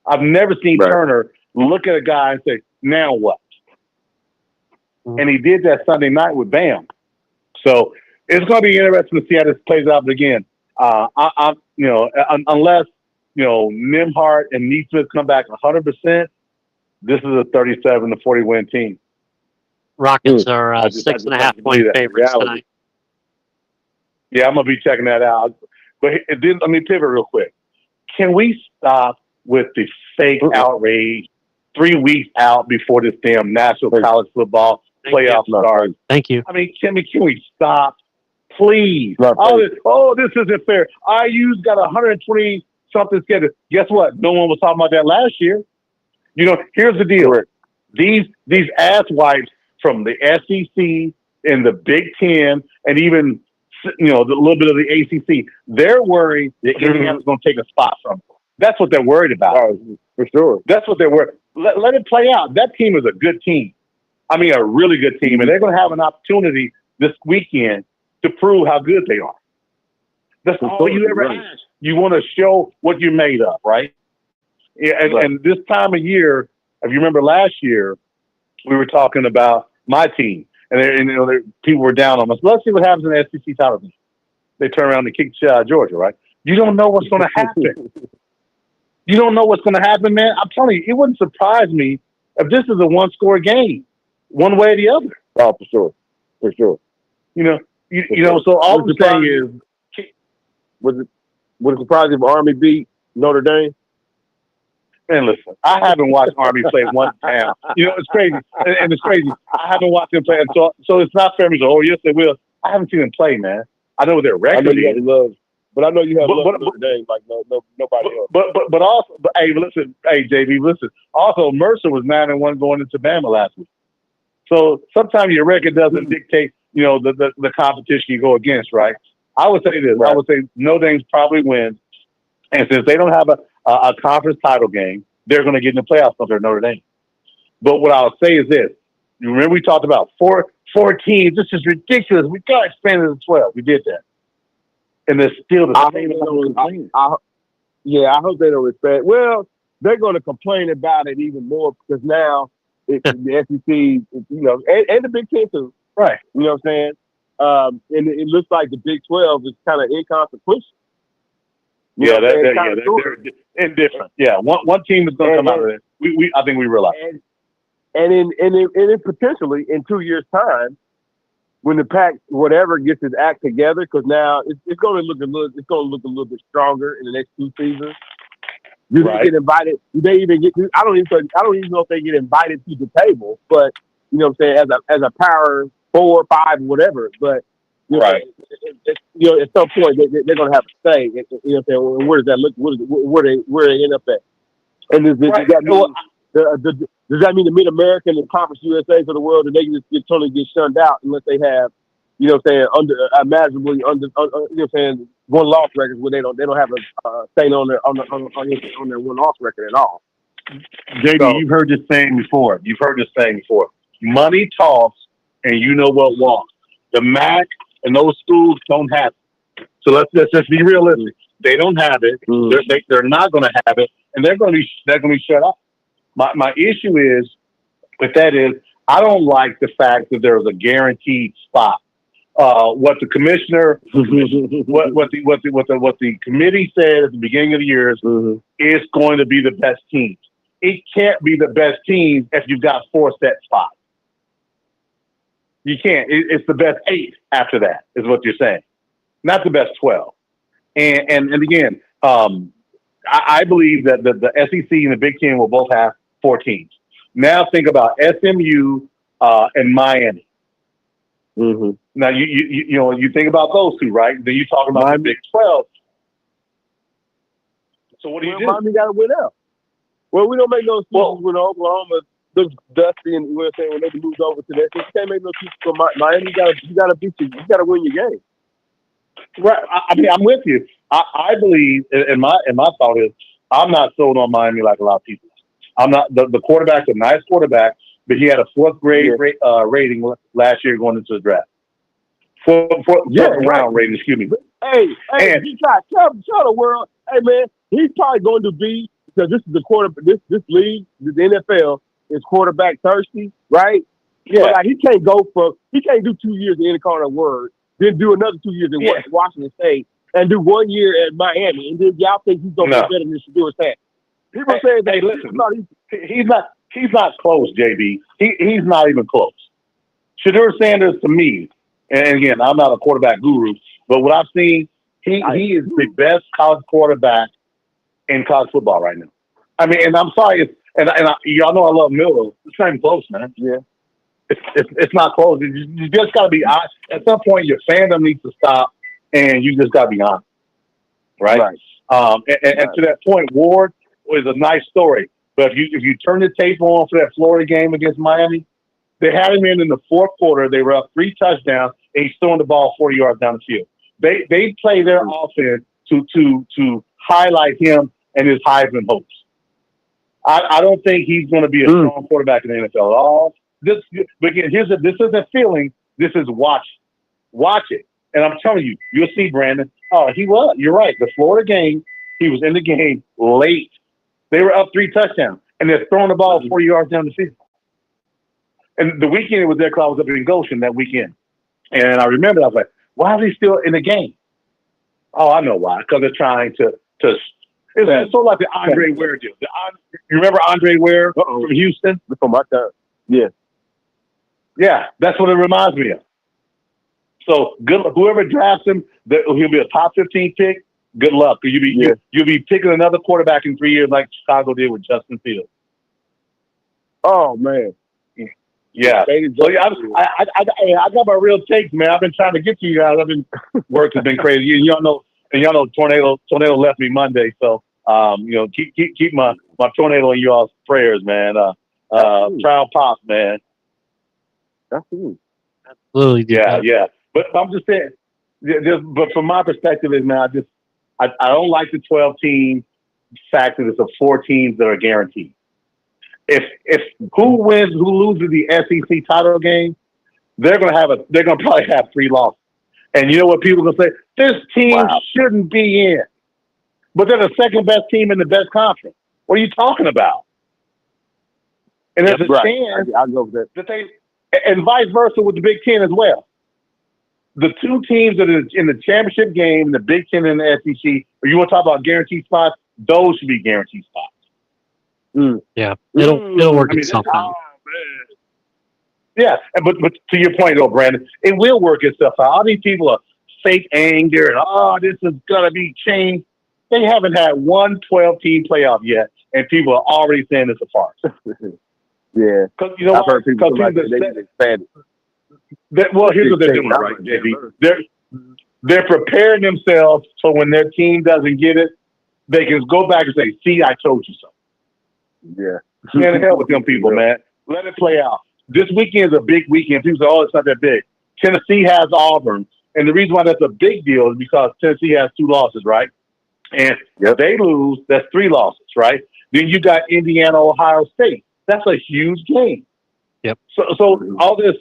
I've never seen Turner look at a guy and say, now what? And he did that Sunday night with Bam. So it's going to be interesting to see how this plays out. But again, unless, Nimhart and Neesmith come back 100%, this is a 37-40 win team. Rockets are 6.5 point favorites tonight. Yeah, I'm going to be checking that out. But then let me pivot real quick. Can we stop with the fake outrage 3 weeks out before this damn National College Football playoff starts? Thank you. I mean, can we stop? Please. This isn't fair. IU's got 120-something schedule. Guess what? No one was talking about that last year. Here's the deal. These ass wipes from the SEC and the Big Ten and even a little bit of the ACC, they're worried that Indiana's going to take a spot from them. That's what they're worried about. For sure. That's what they're worried. Let it play out. That team is a good team. I mean, a really good team. And they're going to have an opportunity this weekend to prove how good they are. That's all you ever ask. You want to show what you're made of, right? Yeah, and this time of year, if you remember last year, we were talking about my team. And people were down on us. Let's see what happens in the SEC title game. They turn around and kick Georgia, right? You don't know what's going to happen. You don't know what's going to happen, man. I'm telling you, it wouldn't surprise me if this is a one-score game, one way or the other. Oh, for sure. So all I'm saying is, would it surprise if Army beat Notre Dame? Man, listen, I haven't watched Army play one time. It's crazy. And it's crazy. I haven't watched them play. So it's not fair to say, oh, yes, they will. I haven't seen them play, man. I know their record is. But I know you have love for Notre Dame like nobody else. But also, hey, JB, listen. Also, Mercer was 9-1 going into Bama last week. So sometimes your record doesn't dictate, the competition you go against, right? I would say this. Right. I would say Notre Dame's probably wins. And since they don't have a conference title game, they're going to get in the playoffs under Notre Dame. But what I'll say is this. You remember we talked about four teams. This is ridiculous. We got to expand it to 12. We did that. And there's still the same. I hope they don't respect. Well, they're going to complain about it even more because now the SEC, and the Big Ten too. Right. You know what I'm saying? And it looks like the Big 12 is kind of inconsequential. They're indifferent. Yeah, one team is going to come out of it. I think we realize. And potentially in 2 years' time, when the Pac whatever gets its act together, because now it's going to look a little bit stronger in the next 2 seasons. Do they get invited? Do they even get? I don't even know if they get invited to the table. But you know what I'm saying, as a power 4, 5, whatever. But at some point they're going to have to say. You know what I'm saying? Where does that look? Where they end up at? And does that mean the Mid-American and Conference USAs of the world, that they just totally get shunned out unless they have, you know what I'm saying, imaginably under you know what I'm saying, one loss records where they don't have a stain on their one loss record at all. JD, you've heard this saying before. Money talks, and you know what walks. The MAC and those schools don't have it. So let's just be realistic. They don't have it. They're not going to have it, and they're going to be shut up. My issue is with that is I don't like the fact that there's a guaranteed spot what the commissioner, what the committee said at the beginning of the year is going to be the best teams. It can't be the best teams if you've got 4 set spots. You can't. It's the best 8 after that, is what you're saying, not the best 12. And again, I believe that the SEC and the Big Ten will both have 4 teams. Now think about SMU and Miami. Now you think about those 2, right? Then you talk about the Big 12. So what do you do? Miami got to win out. Well, we don't make no excuses when Oklahoma looks dusty and we're saying when they moved over to that. You can't make no excuses for Miami. You got to beat you. You got to win your game. Right. I mean, I'm with you. I believe, and my thought is, I'm not sold on Miami like a lot of people. I'm not. The quarterback's a nice quarterback, but he had a 4th grade rating last year going into the draft. 4th round rating, excuse me. Hey, he tell the world, hey man, he's probably going to be, because this is the this league, the NFL is quarterback thirsty, right? Yeah. But like, he can't do 2 years in any kind of word, then do another 2 years in Washington State, and do 1 year at Miami, and then y'all think he's going to be better than Shedeur Sanders. People say that. Hey, listen, he's not close, JB. He's not even close. Shedeur Sanders, to me, and again, I'm not a quarterback guru, but what I've seen, he is the best college quarterback in college football right now. I mean, and I'm sorry, y'all know I love Miller. It's not even close, man. Yeah. It's not close. You just got to be honest. At some point, your fandom needs to stop, and you just got to be honest, right? And to that point, Ward was a nice story. But if you turn the tape on for that Florida game against Miami, they had him in the 4th quarter. They were up 3 touchdowns, and he's throwing the ball 40 yards down the field. They play their offense to highlight him and his Heisman hopes. I don't think he's going to be a strong quarterback in the NFL at all. But again, this isn't feeling. This is watch it. And I'm telling you, you'll see Brandon. Oh, he was. You're right. The Florida game, he was in the game late. They were up 3 touchdowns, and they're throwing the ball 40 yards down the field. And the weekend it was there because I was up in Goshen that weekend. And I remember, I was like, why are they still in the game? Oh, I know why. Because they're trying to it's sort of like the Andre Ware deal. You remember Andre Ware from Houston? From my time. Yeah. Yeah, that's what it reminds me of. So good luck. Whoever drafts him, he'll be a top 15 pick. Good luck. You'll be picking another quarterback in 3 years like Chicago did with Justin Fields. Oh man. Yeah. So I got my real takes, man. I've been trying to get to you guys. Work has been crazy. Y'all know Tornado left me Monday, so keep my Tornado in y'all's prayers, man. Proud Pop, man. Absolutely. Yeah. But I'm just saying. But from my perspective, is man, I don't like the 12 team fact that it's 4 teams that are guaranteed. If who loses the SEC title game, they're gonna probably have 3 losses. And you know what people are gonna say? This team shouldn't be in. But they're the second best team in the best conference. What are you talking about? And there's a chance I'll go with that. And vice versa with the Big Ten as well. The 2 teams that are in the championship game, the Big Ten and the SEC, or you want to talk about guaranteed spots, those should be guaranteed spots. Yeah, it'll work itself out. Yeah, but to your point, though, Brandon, it will work itself out. All these people are fake anger and this is gonna be changed. They haven't had one 12-team playoff yet, and people are already saying it's a farce. Yeah, because I've heard people like they expanded. Well, here's what they're doing, right, JB? They're preparing themselves so when their team doesn't get it, they can go back and say, "See, I told you so." Yeah. Man, the hell with them people, man. Let it play out. This weekend is a big weekend. People say, "Oh, it's not that big." Tennessee has Auburn, and the reason why that's a big deal is because Tennessee has 2 losses, right? And if they lose, that's 3 losses, right? Then you got Indiana, Ohio State. That's a huge game. Yep. So all this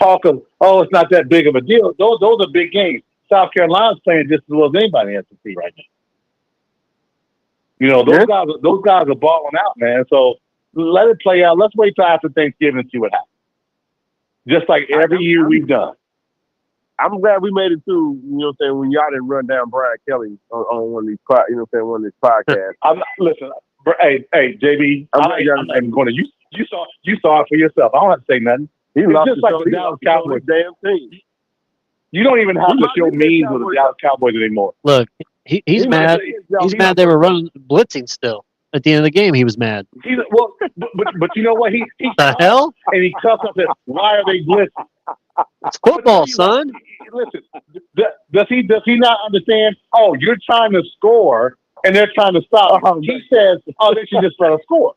talk of, it's not that big of a deal. Those are big games. South Carolina's playing just as well as anybody in the SEC right now. Those guys are balling out, man. So let it play out. Let's wait till after Thanksgiving and see what happens. Just like every year we've done. I'm glad we made it through. You know what I'm saying? When y'all didn't run down Brian Kelly on one of these, you know what I'm saying, one of these podcasts. Listen, hey, JB, I'm not even going to. You saw it for yourself. I don't have to say nothing. He It's lost just like the Dallas Cowboys. Damn team. You don't even have to show memes with the Dallas Cowboys anymore. Look, he's mad. He's mad they were running blitzing still. At the end of the game, he was mad. But you know what? He the hell? And he cussed up that, why are they blitzing? It's football, son. Listen, does he not understand? Oh, you're trying to score, and they're trying to stop. He says, oh, they should just let us score.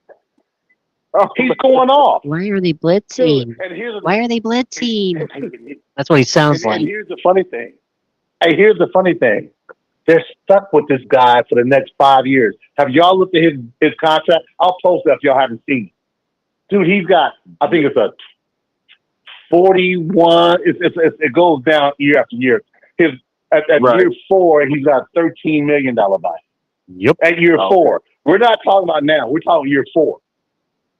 He's going off. Why are they blitzing? Why are they blitzing? That's what he sounds like. And here's the funny thing. Here's the funny thing. They're stuck with this guy for the next 5 years. Have y'all looked at his contract? I'll post that if y'all haven't seen it. Dude, he's got, I think it's a 41. It goes down year after year. At year 4, he's got a $13 million buy. Yep. At year 4. We're not talking about now. We're talking year 4.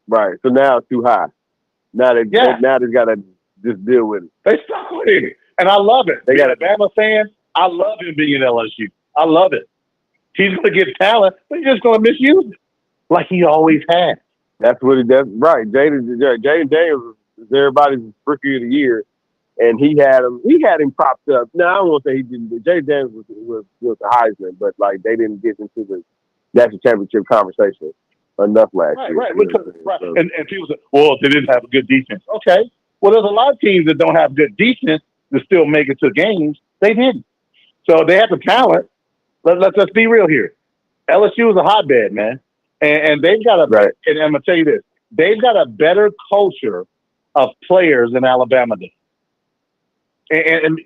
Right. So now it's too high. Now they've got to just deal with it. They stuck with it. And I love it. They got a Bama fan. I love him being in LSU. I love it. He's going to get talent, but he's just going to misuse it like he always has. That's what he does. Right. Jaden Daniels is everybody's rookie of the year, and he had him propped up. Now, I don't want to say he didn't. Jaden Daniels was the Heisman, but like they didn't get into the national championship conversation enough last year. Right. And people say, well, they didn't have a good defense. Okay. Well, there's a lot of teams that don't have good defense that still make it to games. They didn't. So they have the talent. Let's be real here. LSU is a hotbed, man. And they've got and I'm going to tell you this, they've got a better culture of players than Alabama did. And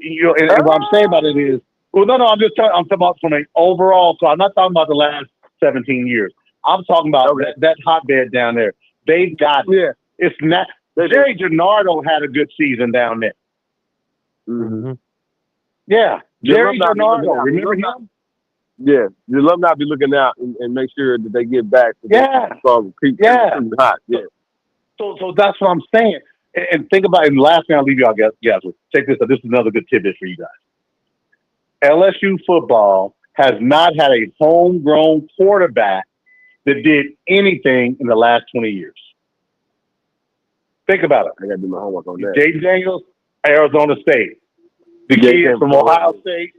what I'm saying about it is, I'm talking about from an overall, so I'm not talking about the last 17 years. I'm talking about that hotbed down there. They've got it's not. Jerry Gennardo had a good season down there. Mm-hmm. Yeah, Jerry Gennardo. Remember him? Yeah, the alumni be looking out and make sure that they get back. Hot. Yeah. So that's what I'm saying. And think about it. And the last thing I'll leave y'all guys with. Check this out. This is another good tidbit for you guys. LSU football has not had a homegrown quarterback that did anything in the last 20 years. Think about it. I got to do my homework on that. Jaden Daniels, Arizona State. The kid from Ohio State.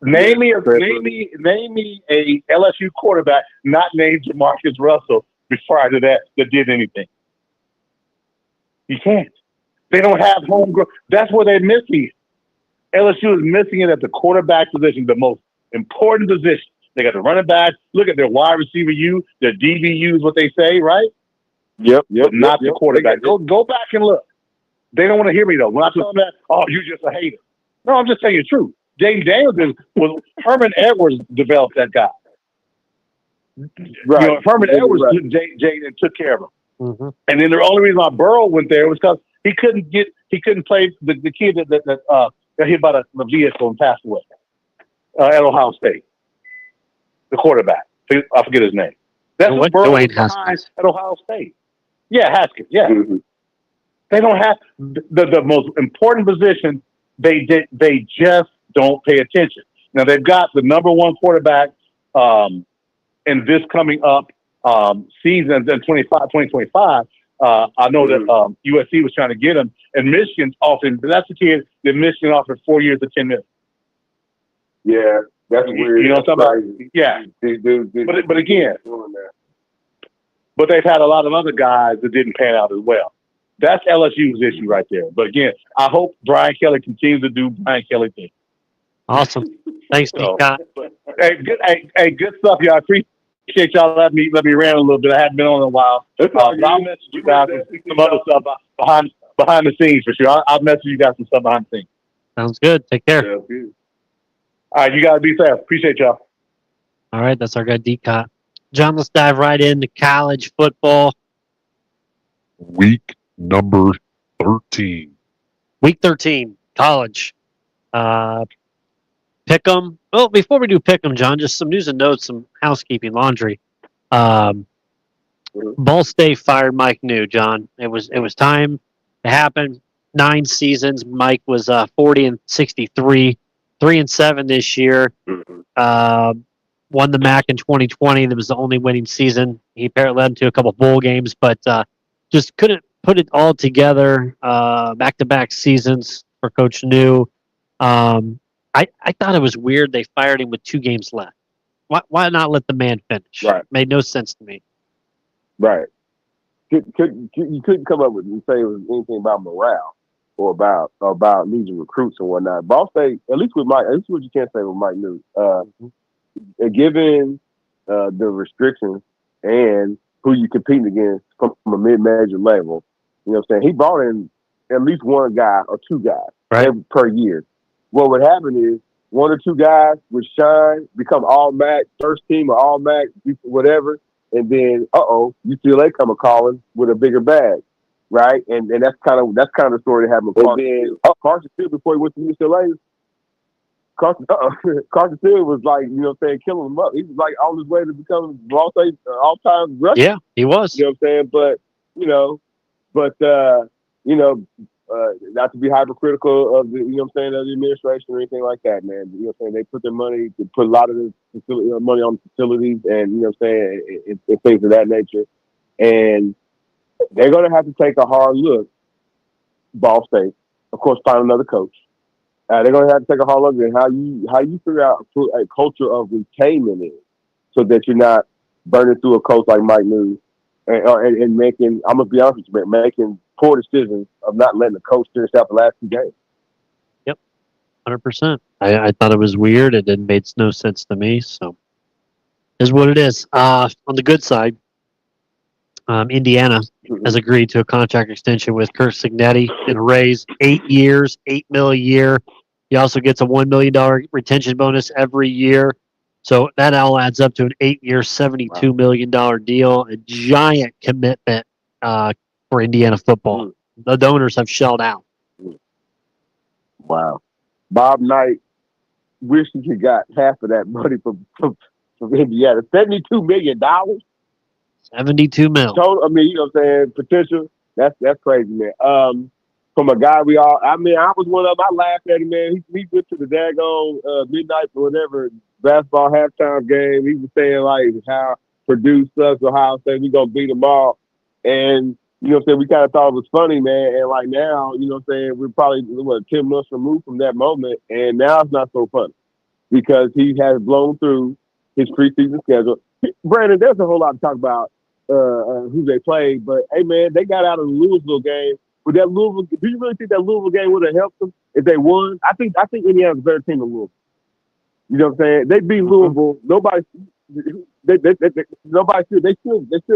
Name me a LSU quarterback not named Jamarcus Russell prior to that did anything. You can't. They don't have homegrown. That's where they're missing it. LSU is missing it at the quarterback position, the most important position. They got the running back. Look at their wide receiver their DBU is what they say, right? Yep. Not the quarterback. Go back and look. They don't want to hear me though. When I tell them that, you're just a hater. No, I'm just saying the truth. Jaden Daniels was Herman Edwards developed that guy. Right. Herman Edwards Jaden took care of him. Mm-hmm. And then the only reason why Burrow went there was because he couldn't play the kid that got hit by the vehicle and passed away at Ohio State. The quarterback. I forget his name. That's what Burrow was behind at Ohio State. Yeah, Haskins. Yeah. Mm-hmm. They don't have the most important position. They just don't pay attention. Now they've got the number one quarterback in this coming up season in 2025. I know that USC was trying to get him, and Michigan's offered. That's the kid that Michigan offered 4 years at $10 million. Yeah, that's weird. You know what I'm talking about? Yeah. But again, but they've had a lot of other guys that didn't pan out as well. That's LSU's issue right there. But again, I hope Brian Kelly continues to do Brian Kelly things. Awesome. Thanks, Scott. Hey, good stuff, y'all. I appreciate y'all letting me rant a little bit. I hadn't been on in a while. I'll message you guys some other stuff behind the scenes for sure. I'll message you guys some stuff behind the scenes. Sounds good. Take care. Yeah, all right, you guys be safe. Appreciate y'all. All right, that's our guy D-Cot. John, let's dive right into college football. Week number 13. Week 13, college. Pick 'em. Well, before we do pick 'em, John, just some news and notes, some housekeeping laundry. Ball State fired Mike New, John. It was time to happen. 9 seasons. Mike was 40-63, 3-7 this year. Won the MAC in 2020. That was the only winning season. He apparently led to a couple bowl games, but just couldn't put it all together. Back-to-back seasons for Coach New. I thought it was weird they fired him with 2 games left. Why not let the man finish? Right. Made no sense to me. Right. You couldn't come up with and say it was anything about morale or about losing recruits and whatnot. Ball State, at least with Mike, at least what you can't say with Mike New. Given the restrictions and who you competing against from a mid-major level, you know what I'm saying? He brought in at least one guy or 2 guys per year. What would happen is 1 or 2 guys would shine, become all MAC, first team or all MAC, whatever, and then UCLA come a calling with a bigger bag, right? And that's kind of the story that happened with Carson. Carson Field before he went to UCLA. Carson Field was like, you know what I'm saying, killing him up. He was like on his way to becoming Ball State all-time rusher. Yeah, he was. You know what I'm saying? Not to be hypercritical of the, you know what I'm saying, of the administration or anything like that, man. You know what I'm saying? They put their money, to put a lot of the money on facilities and, you know what I'm saying, and things of that nature. And they're going to have to take a hard look, Ball State, of course, find another coach. They're going to have to take a hard look at how you figure out a culture of retainment in, so that you're not burning through a coach like Mike New and making, I'm going to be honest with you, making poor decisions of not letting the coach finish out the last 2 games. Yep, 100%. I thought it was weird. It made no sense to me. So, is what it is. On the good side, Indiana has agreed to a contract extension with Kurt Signetti and a raise 8 years, $8 million a year. He also gets a $1 million retention bonus every year. So that all adds up to an 8-year, $72 million deal. A giant commitment for Indiana football. The donors have shelled out. Wow. Bob Knight wishes he got half of that money from Indiana. $72 million? 72 mil. Total, I mean, you know what I'm saying, potential. That's crazy, man. From a guy I was one of them. I laughed at him, man. He went to the daggone midnight or whatever basketball halftime game. He was saying like how Purdue sucks, Ohio State, we gonna beat them all. And you know what I'm saying, we kind of thought it was funny, man. And like now, you know what I'm saying, we're probably 10 months removed from that moment, and now it's not so funny because he has blown through his preseason schedule. Brandon, there's a whole lot to talk about who they played, but hey, man, they got out of the Louisville game. Do you really think that Louisville game would have helped them if they won? I think Indiana's a better team than Louisville. You know what I'm saying? They beat Louisville. Nobody still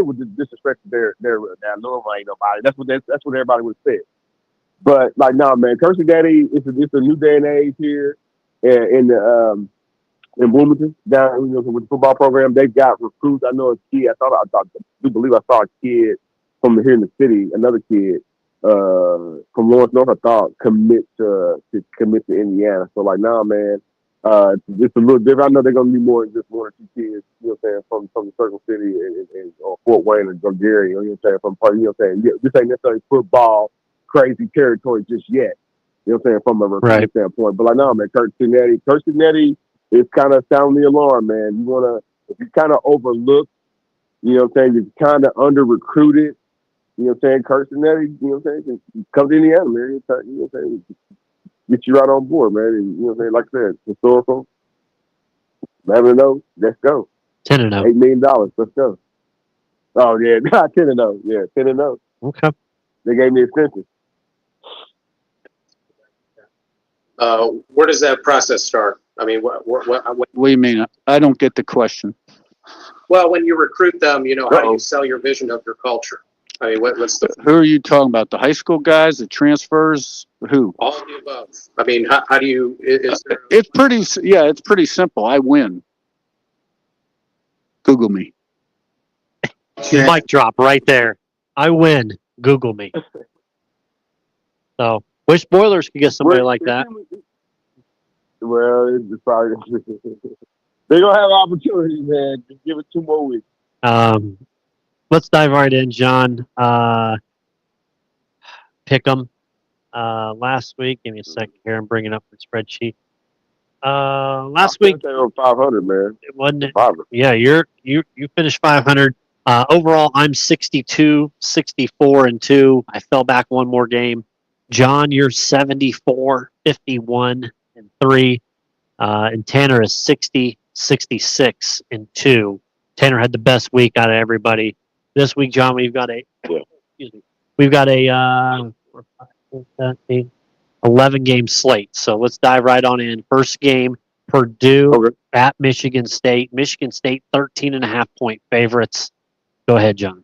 would disrespect their now Louisville ain't nobody. That's what everybody would have said. But like, no, man, Cursey Daddy, it's a new day and age here in Bloomington down with the football program. They've got recruits. I know a kid. I believe I saw a kid from here in the city, another kid from Lawrence North. I thought commit to Indiana. So like, nah, man. It's a little different. I know they're going to be more than just 1 or 2 kids, you know what I'm saying, from the Circle City or Fort Wayne or Gary, you know what I'm saying, from part, you know what I'm saying. This ain't necessarily football crazy territory just yet, you know what I'm saying, from a recruiting standpoint. But like, no, man, Kurt Signetti is kind of sounding the alarm, man. If you kind of overlook, you know what I'm saying, you're kind of under recruited, you know what I'm saying, Kurt Signetti, you know what I'm saying, come to Indiana, man, you know what I'm saying. Get you right on board, man. And, you know what I'm saying? Like I said, historical. 11-0. Let's go. 10-0. $8 million. Let's go. Oh, yeah. 10-0. Yeah, 10-0. Okay. They gave me extension. Where does that process start? I mean, what do you mean? I don't get the question. Well, when you recruit them, you know, how do you sell your vision of your culture? I mean, what's the... Who are you talking about? The high school guys, the transfers, who? All of the above. I mean, how do you... It's pretty simple. I win. Google me. Mic drop right there. I win. Google me. So, wish Boilers could get somebody like that. Well, it's probably... They're going to have opportunities, man. Just give it 2 more weeks. Let's dive right in, John. Pick 'em. Last week, give me a second here. I'm bringing up the spreadsheet. Last week, they were 500, man. it wasn't it? 500. Yeah, you finished 500. Overall, I'm 62, 64, and 2. I fell back one more game. John, you're 74, 51, and 3. And Tanner is 60, 66, and 2. Tanner had the best week out of everybody. This week, John, we've got a excuse me. We've got a 11 game slate. So let's dive right on in. First game, Purdue at Michigan State. Michigan State 13.5-point favorites. Go ahead, John.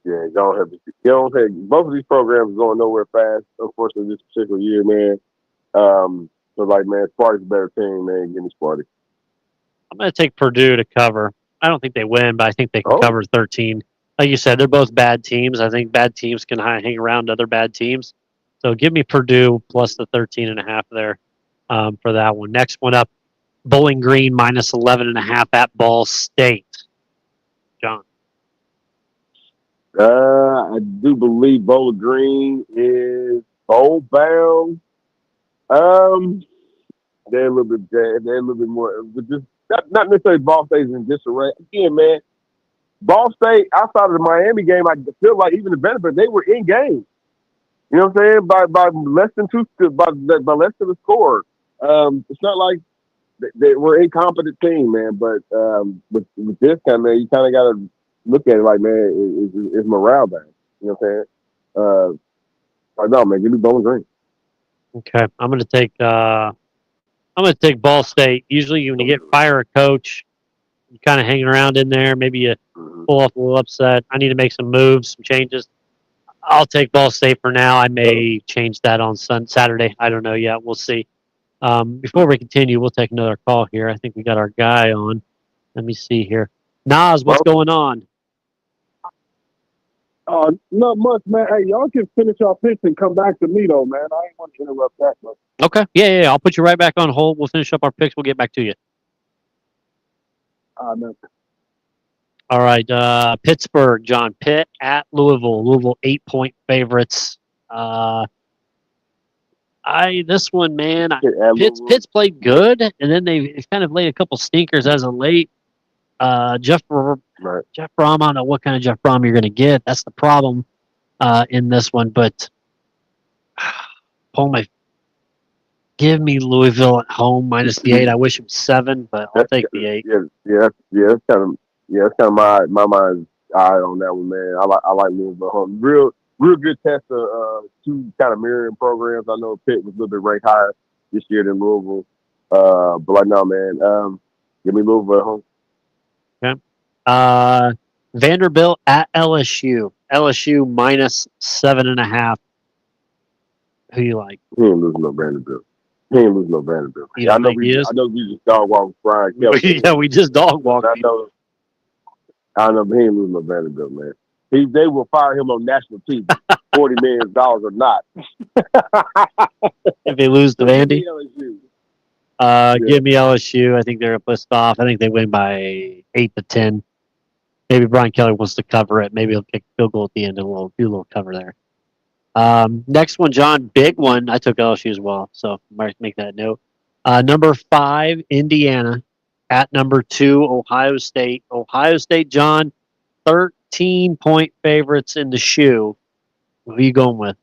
Yeah, go ahead. Both of these programs are going nowhere fast. Unfortunately, this particular year, man. So like, man, Sparty's a better team, man. Give me Sparty. I'm going to take Purdue to cover. I don't think they win, but I think they can cover 13. Like you said, they're both bad teams. I think bad teams can hang around other bad teams. So give me Purdue plus the 13.5 there for that one. Next one up, Bowling Green minus 11.5 at Ball State. John. I do believe Bowling Green is bowl bound. They're a little bit more, but just not necessarily Ball State is in disarray. Again, man, Ball State outside of the Miami game, I feel like even the benefit they were in game. You know what I'm saying? By less than by less than the score. It's not like they were an incompetent team, man. But with this kind, man, you kind of got to look at it like, man, is morale down? You know what I'm saying? No, man, give me Bowling Green. Okay, I'm going to take Ball State. Usually, when you get fire a coach, you kind of hanging around in there. Maybe you pull off a little upset. I need to make some moves, some changes. I'll take Ball State for now. I may change that on Saturday. I don't know yet. We'll see. Before we continue, we'll take another call here. I think we got our guy on. Let me see here. Nas, what's going on? Not much, man. Hey, y'all can finish your pitch and come back to me, though, man. I ain't want to interrupt that much. Okay. Yeah. I'll put you right back on hold. We'll finish up our picks. We'll get back to you. No. All right. Pittsburgh, John. Pitt at Louisville. Louisville 8-point favorites. This one, man. Pitt's played good, and then they've kind of laid a couple stinkers as of late. Jeff Brom, I don't know what kind of Jeff Brom you're going to get. That's the problem in this one. But give me Louisville at home minus the 8. I wish it was 7, but I'll take the 8. That's kind of my mind's eye on that one, man. I like Louisville home. Real good test of two kind of mirroring programs. I know Pitt was a little bit ranked higher this year than Louisville, but like no, man. Give me Louisville at home. Okay. Vanderbilt at LSU. LSU minus 7.5. Who you like? He ain't losing no Vanderbilt. I know we just dog walked Brian Kelly. Yeah, we just dog walked. I know, but he ain't losing no Vanderbilt, man. They will fire him on national TV, $40 million or not. If they lose to Vandy. Yeah. Give me LSU. I think they're pissed off. I think they win by 8 to 10. Maybe Brian Kelly wants to cover it. Maybe he'll kick a field goal at the end and we'll do a little cover there. Next one, John, big one. I took LSU as well, so might make that note. Number 5, Indiana. At number 2, Ohio State. Ohio State, John, 13-point favorites in the shoe. Who are you going with?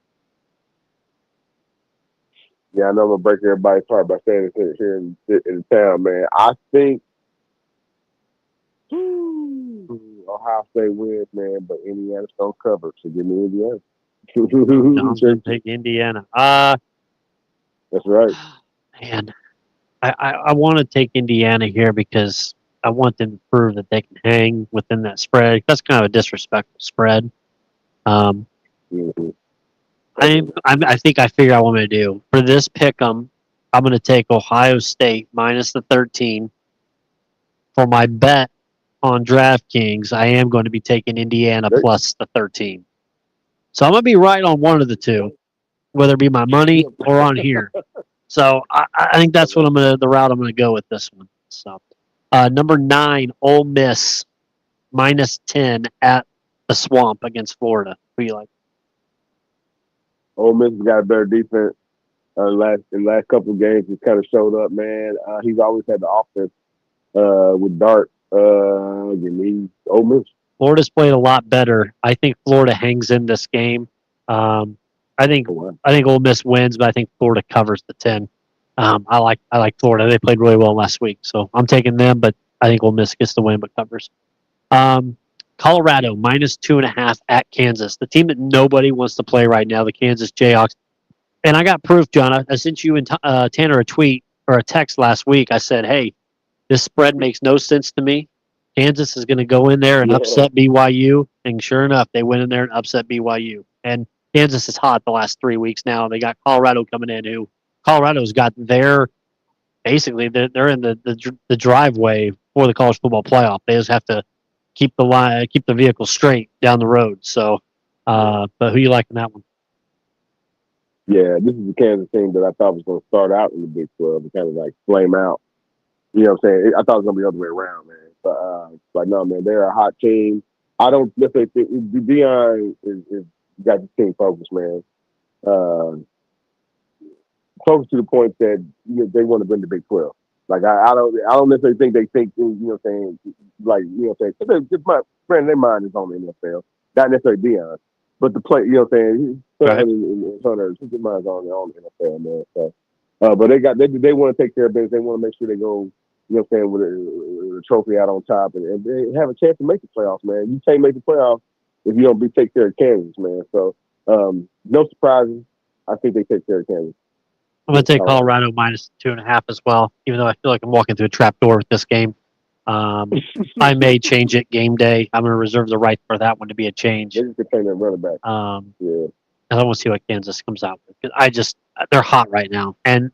Yeah, I know I'm going to break everybody's heart by saying it here in the town, man. I think Ohio State wins, man, but Indiana's don't cover, so give me Indiana. John's going to take Indiana. That's right. Man, I want to take Indiana here because I want them to prove that they can hang within that spread. That's kind of a disrespectful spread. I think I figure out what I'm going to do. For this pick 'em, I'm going to take Ohio State minus the 13. For my bet on DraftKings, I am going to be taking Indiana plus the 13. So I'm going to be right on one of the two, whether it be my money or on here. So I think that's what the route I'm going to go with this one. So number 9, Ole Miss minus 10 at the Swamp against Florida. Who you like? Ole Miss has got a better defense. In last couple of games, he's kind of showed up, man. He's always had the offense with Dart. Give me Ole Miss. Florida's played a lot better. I think Florida hangs in this game. I think Ole Miss wins, but I think Florida covers the 10. I like Florida. They played really well last week, so I'm taking them. But I think Ole Miss gets the win, but covers. Colorado -2.5 at Kansas, the team that nobody wants to play right now, the Kansas Jayhawks. And I got proof, John. I sent you and Tanner a tweet or a text last week. I said, "Hey, this spread makes no sense to me. Kansas is going to go in there and upset BYU." And sure enough, they went in there and upset BYU. And Kansas is hot the last 3 weeks now. They got Colorado coming in, who Colorado's got their basically they're in the driveway for the college football playoff. They just have to keep the vehicle straight down the road. So, but who you like in that one? Yeah, this is the Kansas team that I thought was going to start out in the Big 12 and kind of like flame out. You know what I'm saying? I thought it was going to be the other way around, man. But no, man, they're a hot team. I don't necessarily think Deion is got the team focused, man. Focused to the point that they want to win the Big 12. Like I don't necessarily think they think what I'm saying, like what I'm saying. My friend, their mind is on the NFL, not necessarily Deion, but the play. You know what I'm saying? And Hunter, their mind's on the NFL, man. So, but they want to take care of business. They want to make sure they go. You know what I'm saying, with a trophy out on top and they have a chance to make the playoffs, man. You can't make the playoffs if you don't take care of Kansas, man. So, no surprises. I think they take care of Kansas. I'm going to take Colorado -2.5 as well, even though I feel like I'm walking through a trap door with this game. I may change it game day. I'm going to reserve the right for that one to be a change. They just depend on running back. Yeah. I want to see what Kansas comes out with. They're hot right now. And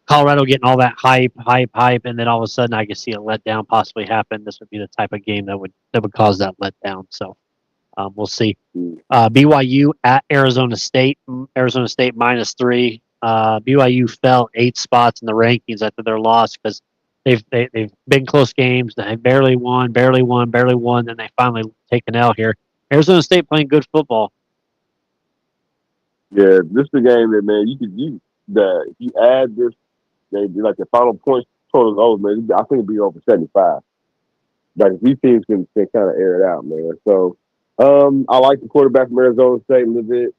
Colorado getting all that hype, and then all of a sudden I can see a letdown possibly happen. This would be the type of game that would cause that letdown. So we'll see. BYU at Arizona State. Arizona State -3. BYU fell 8 spots in the rankings after their loss because they've been close games. They barely won. Then they finally take an L here. Arizona State playing good football. Yeah, this is the game that, man, if you add this. Like the final points total over, man. I think it'd be over 75. Like if these teams can kind of air it out, man. So I like the quarterback from Arizona State a little bit.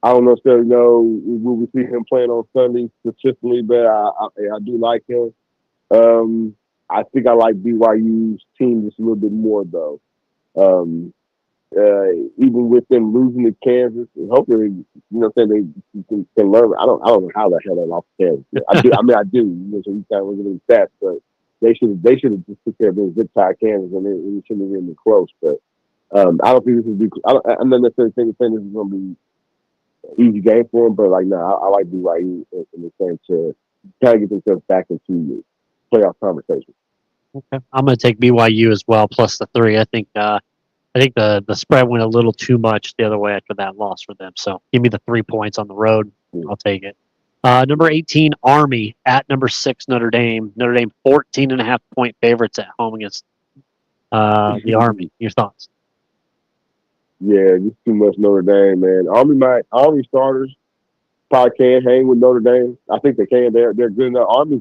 I don't necessarily know will we see him playing on Sunday consistently, but I do like him. I think I like BYU's team just a little bit more though. Even with them losing to Kansas, and hopefully, they can learn. I don't know how the hell they lost to Kansas. I do. So you kind of look at the stats, but they should have just took care of being zip tie Kansas, and it shouldn't have been close. But I don't think this will be. I'm not necessarily saying this is going to be an easy game for them, but like, I like BYU in the sense to kind of get themselves back into the playoff conversation. Okay, I'm going to take BYU as well, plus the 3. I think the spread went a little too much the other way after that loss for them. So give me the 3 points on the road. I'll take it. Number 18, Army at number 6, Notre Dame. Notre Dame 14.5-point favorites at home against the Army. Your thoughts? Yeah, just too much Notre Dame, man. Army starters probably can hang with Notre Dame. I think they can. They're good enough. Army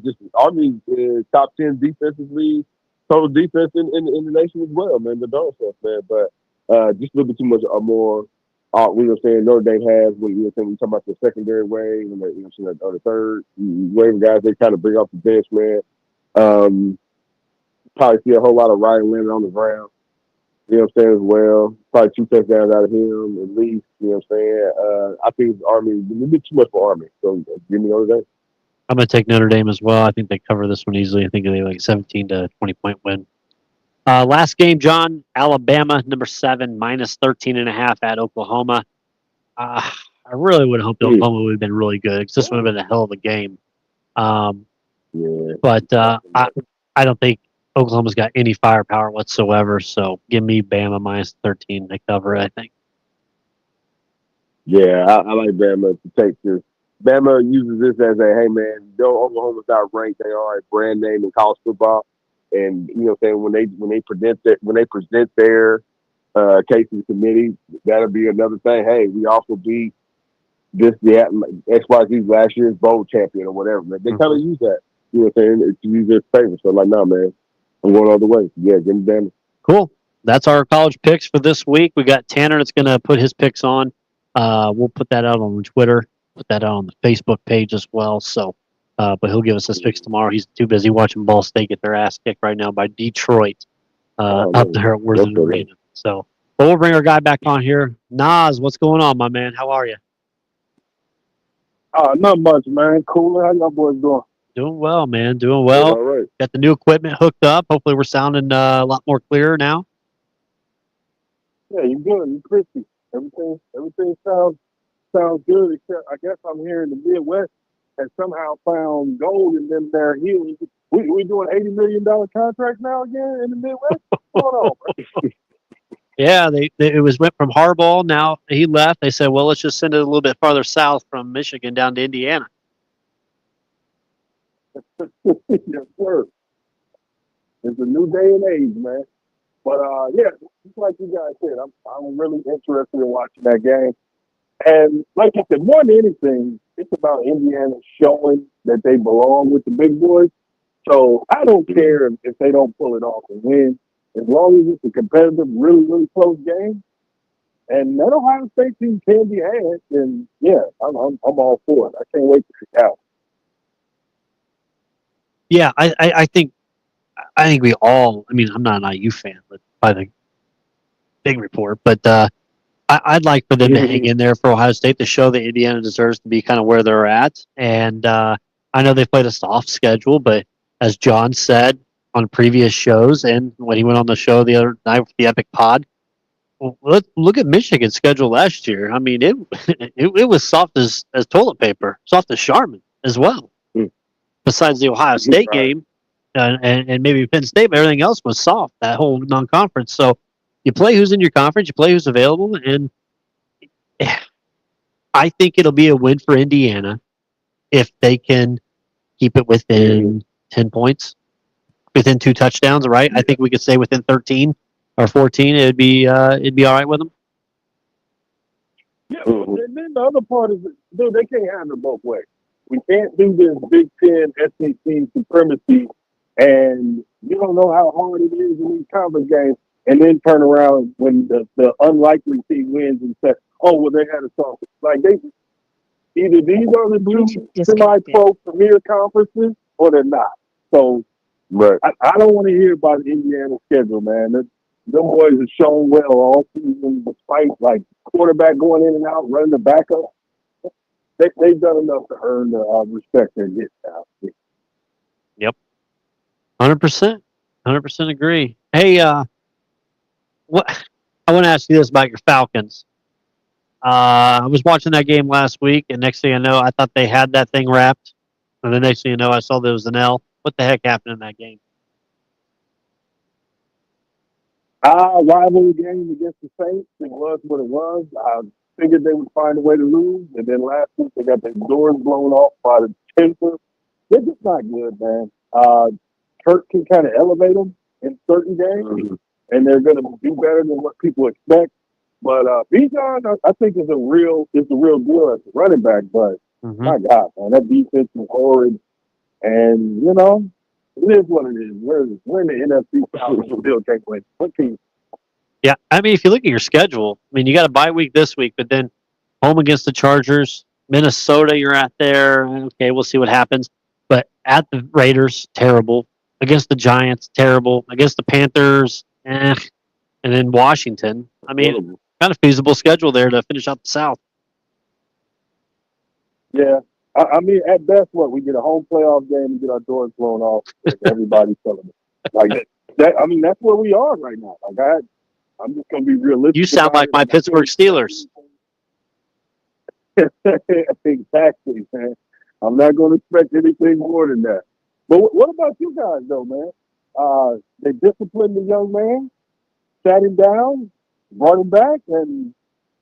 is top 10 defensively. Total defense in the nation as well, man. The dog stuff, man. But just a little bit too much more. We were saying Notre Dame has when we talking about the secondary wave and the third wave guys they kind of bring off the bench, man. Probably see a whole lot of Ryan Leonard on the ground. You know what I'm saying as well. Probably 2 touchdowns out of him at least. You know what I'm saying. I think Army a little bit too much for Army. So give me Notre Dame. I'm going to take Notre Dame as well. I think they cover this one easily. I think they like 17 to 20-point win. Last game, John, Alabama, number 7, -13.5 at Oklahoma. I really would hope Oklahoma would have been really good because this would have been a hell of a game. But I don't think Oklahoma's got any firepower whatsoever. So give me Bama -13. They cover it, I think. Yeah, I like Bama to take this. Bama uses this as a, hey, man, though Oklahoma's not ranked, they are a brand name in college football. And, you know what I'm saying, when they present their Casey's committee. That'll be another thing. Hey, we also beat the XYZ last year's bowl champion or whatever. Man. They kind of use that. You know what I'm saying? To use their favor. So like, nah, man, I'm going all the way. Yeah, give me damn. Cool. That's our college picks for this week. We got Tanner that's going to put his picks on. We'll put that out on Twitter, put that out on the Facebook page as well. So, but he'll give us his picks tomorrow. He's too busy watching Ball State get their ass kicked right now by Detroit up there at Worthing Arena. So, but we'll bring our guy back on here. Nas, what's going on, my man? How are you? Not much, man. Cool. How y'all boys doing? Doing well, man. Doing well. All right. Got the new equipment hooked up. Hopefully, we're sounding a lot more clear now. Yeah, you're good. You're crispy. Everything sounds good. Except I guess I'm here in the Midwest has somehow found gold in them there hills. We doing $80 million contracts now again in the Midwest. What's going on, bro? Yeah, it went from Harbaugh. Now he left. They said, well, let's just send it a little bit farther south from Michigan down to Indiana. Yes, sir. It's a new day and age, man. But yeah, just like you guys said, I'm really interested in watching that game. And like I said, more than anything, it's about Indiana showing that they belong with the big boys. So I don't care if they don't pull it off and win, as long as it's a competitive, really, really close game. And that Ohio State team can be had, then yeah, I'm all for it. I can't wait to see out. Yeah, I think we all. I mean, I'm not an IU fan, but by the big report, but I'd like for them to hang in there for Ohio State to show that Indiana deserves to be kind of where they're at. And I know they played a soft schedule, but as John said on previous shows and when he went on the show the other night with the Epic Pod, well, look at Michigan's schedule last year. I mean, it was soft as toilet paper, soft as Charmin as well. Besides the Ohio State game and maybe Penn State, but everything else was soft, that whole non-conference. So you play who's in your conference, you play who's available, and I think it'll be a win for Indiana if they can keep it within 10 points, within 2 touchdowns, right? I think we could say within 13 or 14, it'd be all right with them. Yeah, and then the other part is, dude, they can't have it both ways. We can't do this Big Ten SEC supremacy, and you don't know how hard it is in these conference games, and then turn around when the unlikely team wins and say, "Oh, well, they had a soft." Like they either these are the two semi-pro premier conferences, or they're not. So, right. I don't want to hear about the Indiana schedule, man. Them boys have shown well all season, despite like quarterback going in and out, running the backup. They've done enough to earn the respect they're getting now. Yep. 100%. 100% agree. Hey, what I want to ask you this about your Falcons. I was watching that game last week, and next thing I know, I thought they had that thing wrapped. And the next thing you know, I saw there was an L. What the heck happened in that game? Rivalry game against the Saints. It was what it was. I figured they would find a way to lose, and then last week they got their doors blown off by the temper. They're just not good, man. Kirk can kind of elevate them in certain games, and they're going to do better than what people expect. But Bijan, I think, is the real deal as a running back. But my God, man, that defense is horrid, and you know, it is what it is. We're in the NFC South and still can't win. What team? Yeah, I mean, if you look at your schedule, I mean, you got a bye week this week, but then home against the Chargers, Minnesota, you're at there. Okay, we'll see what happens. But at the Raiders, terrible. Against the Giants, terrible. Against the Panthers, And then Washington. I mean, kind of feasible schedule there to finish out the South. Yeah. I mean, at best, we get a home playoff game and get our doors blown off. Like everybody's telling me. Like that. I mean, that's where we are right now. Like I'm just going to be realistic. You sound like my Pittsburgh Steelers. Exactly, man. I'm not going to expect anything more than that. But what about you guys, though, man? They disciplined the young man, sat him down, brought him back, and,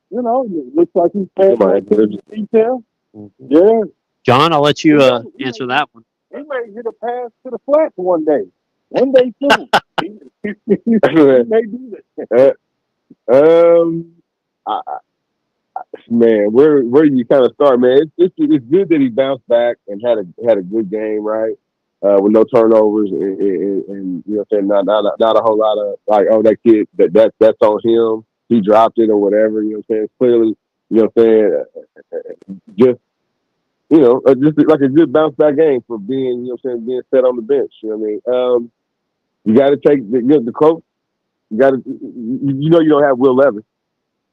you know, it looks like he's paying attention to detail. Yeah. John, I'll let you answer that one. He may hit a pass to the flats one day. One day, too. He may do that. I, man, where do you kind of start, man? It's good that he bounced back and had a good game, right? With no turnovers and you know what I'm saying, not a whole lot of like, oh, that kid that's on him. He dropped it or whatever. You know what I'm saying? Clearly, you know what I'm saying. Just just like a good bounce back game for being, you know what I'm saying, being set on the bench. You know what I mean? You got to take the coach. You got to, you know, you don't have Will Levis.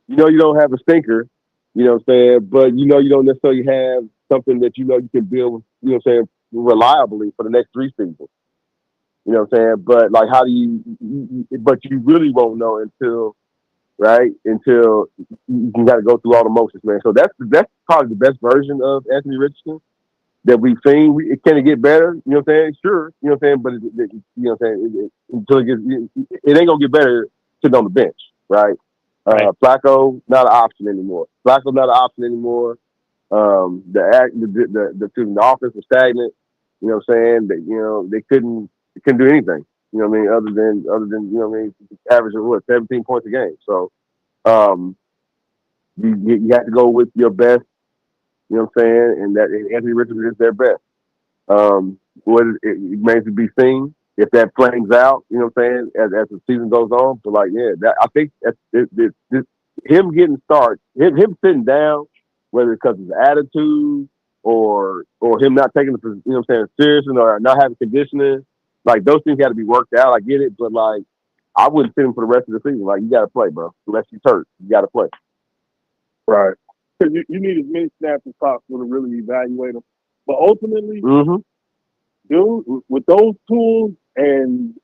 You know, you don't have a stinker. You know what I'm saying? But you know, you don't necessarily have something that you know you can build. You know what I'm saying? Reliably for the next 3 seasons. You know what I'm saying? But like, how do but you really won't know until you got to go through all the motions, man. So that's probably the best version of Anthony Richardson that we've seen. Can it get better? You know what I'm saying? Sure. You know what I'm saying? But you know what I'm saying? Until it ain't gonna get better sitting on the bench, right? Flacco not an option anymore. The offense was stagnant. You know what I'm saying? That they couldn't do anything. You know what I mean? Other than you know what I mean? Averaging 17 points a game. So you have to go with your best. You know what I'm saying? And that Anthony Richardson is their best. It remains to be seen if that flames out. You know what I'm saying? As the season goes on, but like, I think him getting started, him sitting down, whether it's because of his attitude or him not taking the, you know what I'm saying, seriously or not having conditioning, like those things got to be worked out. I get it, but like, I wouldn't sit him for the rest of the season. Like, you got to play, bro. Unless he's hurt, you got to play. Right. Because you need as many snaps as possible to really evaluate him. But ultimately, dude, with those tools and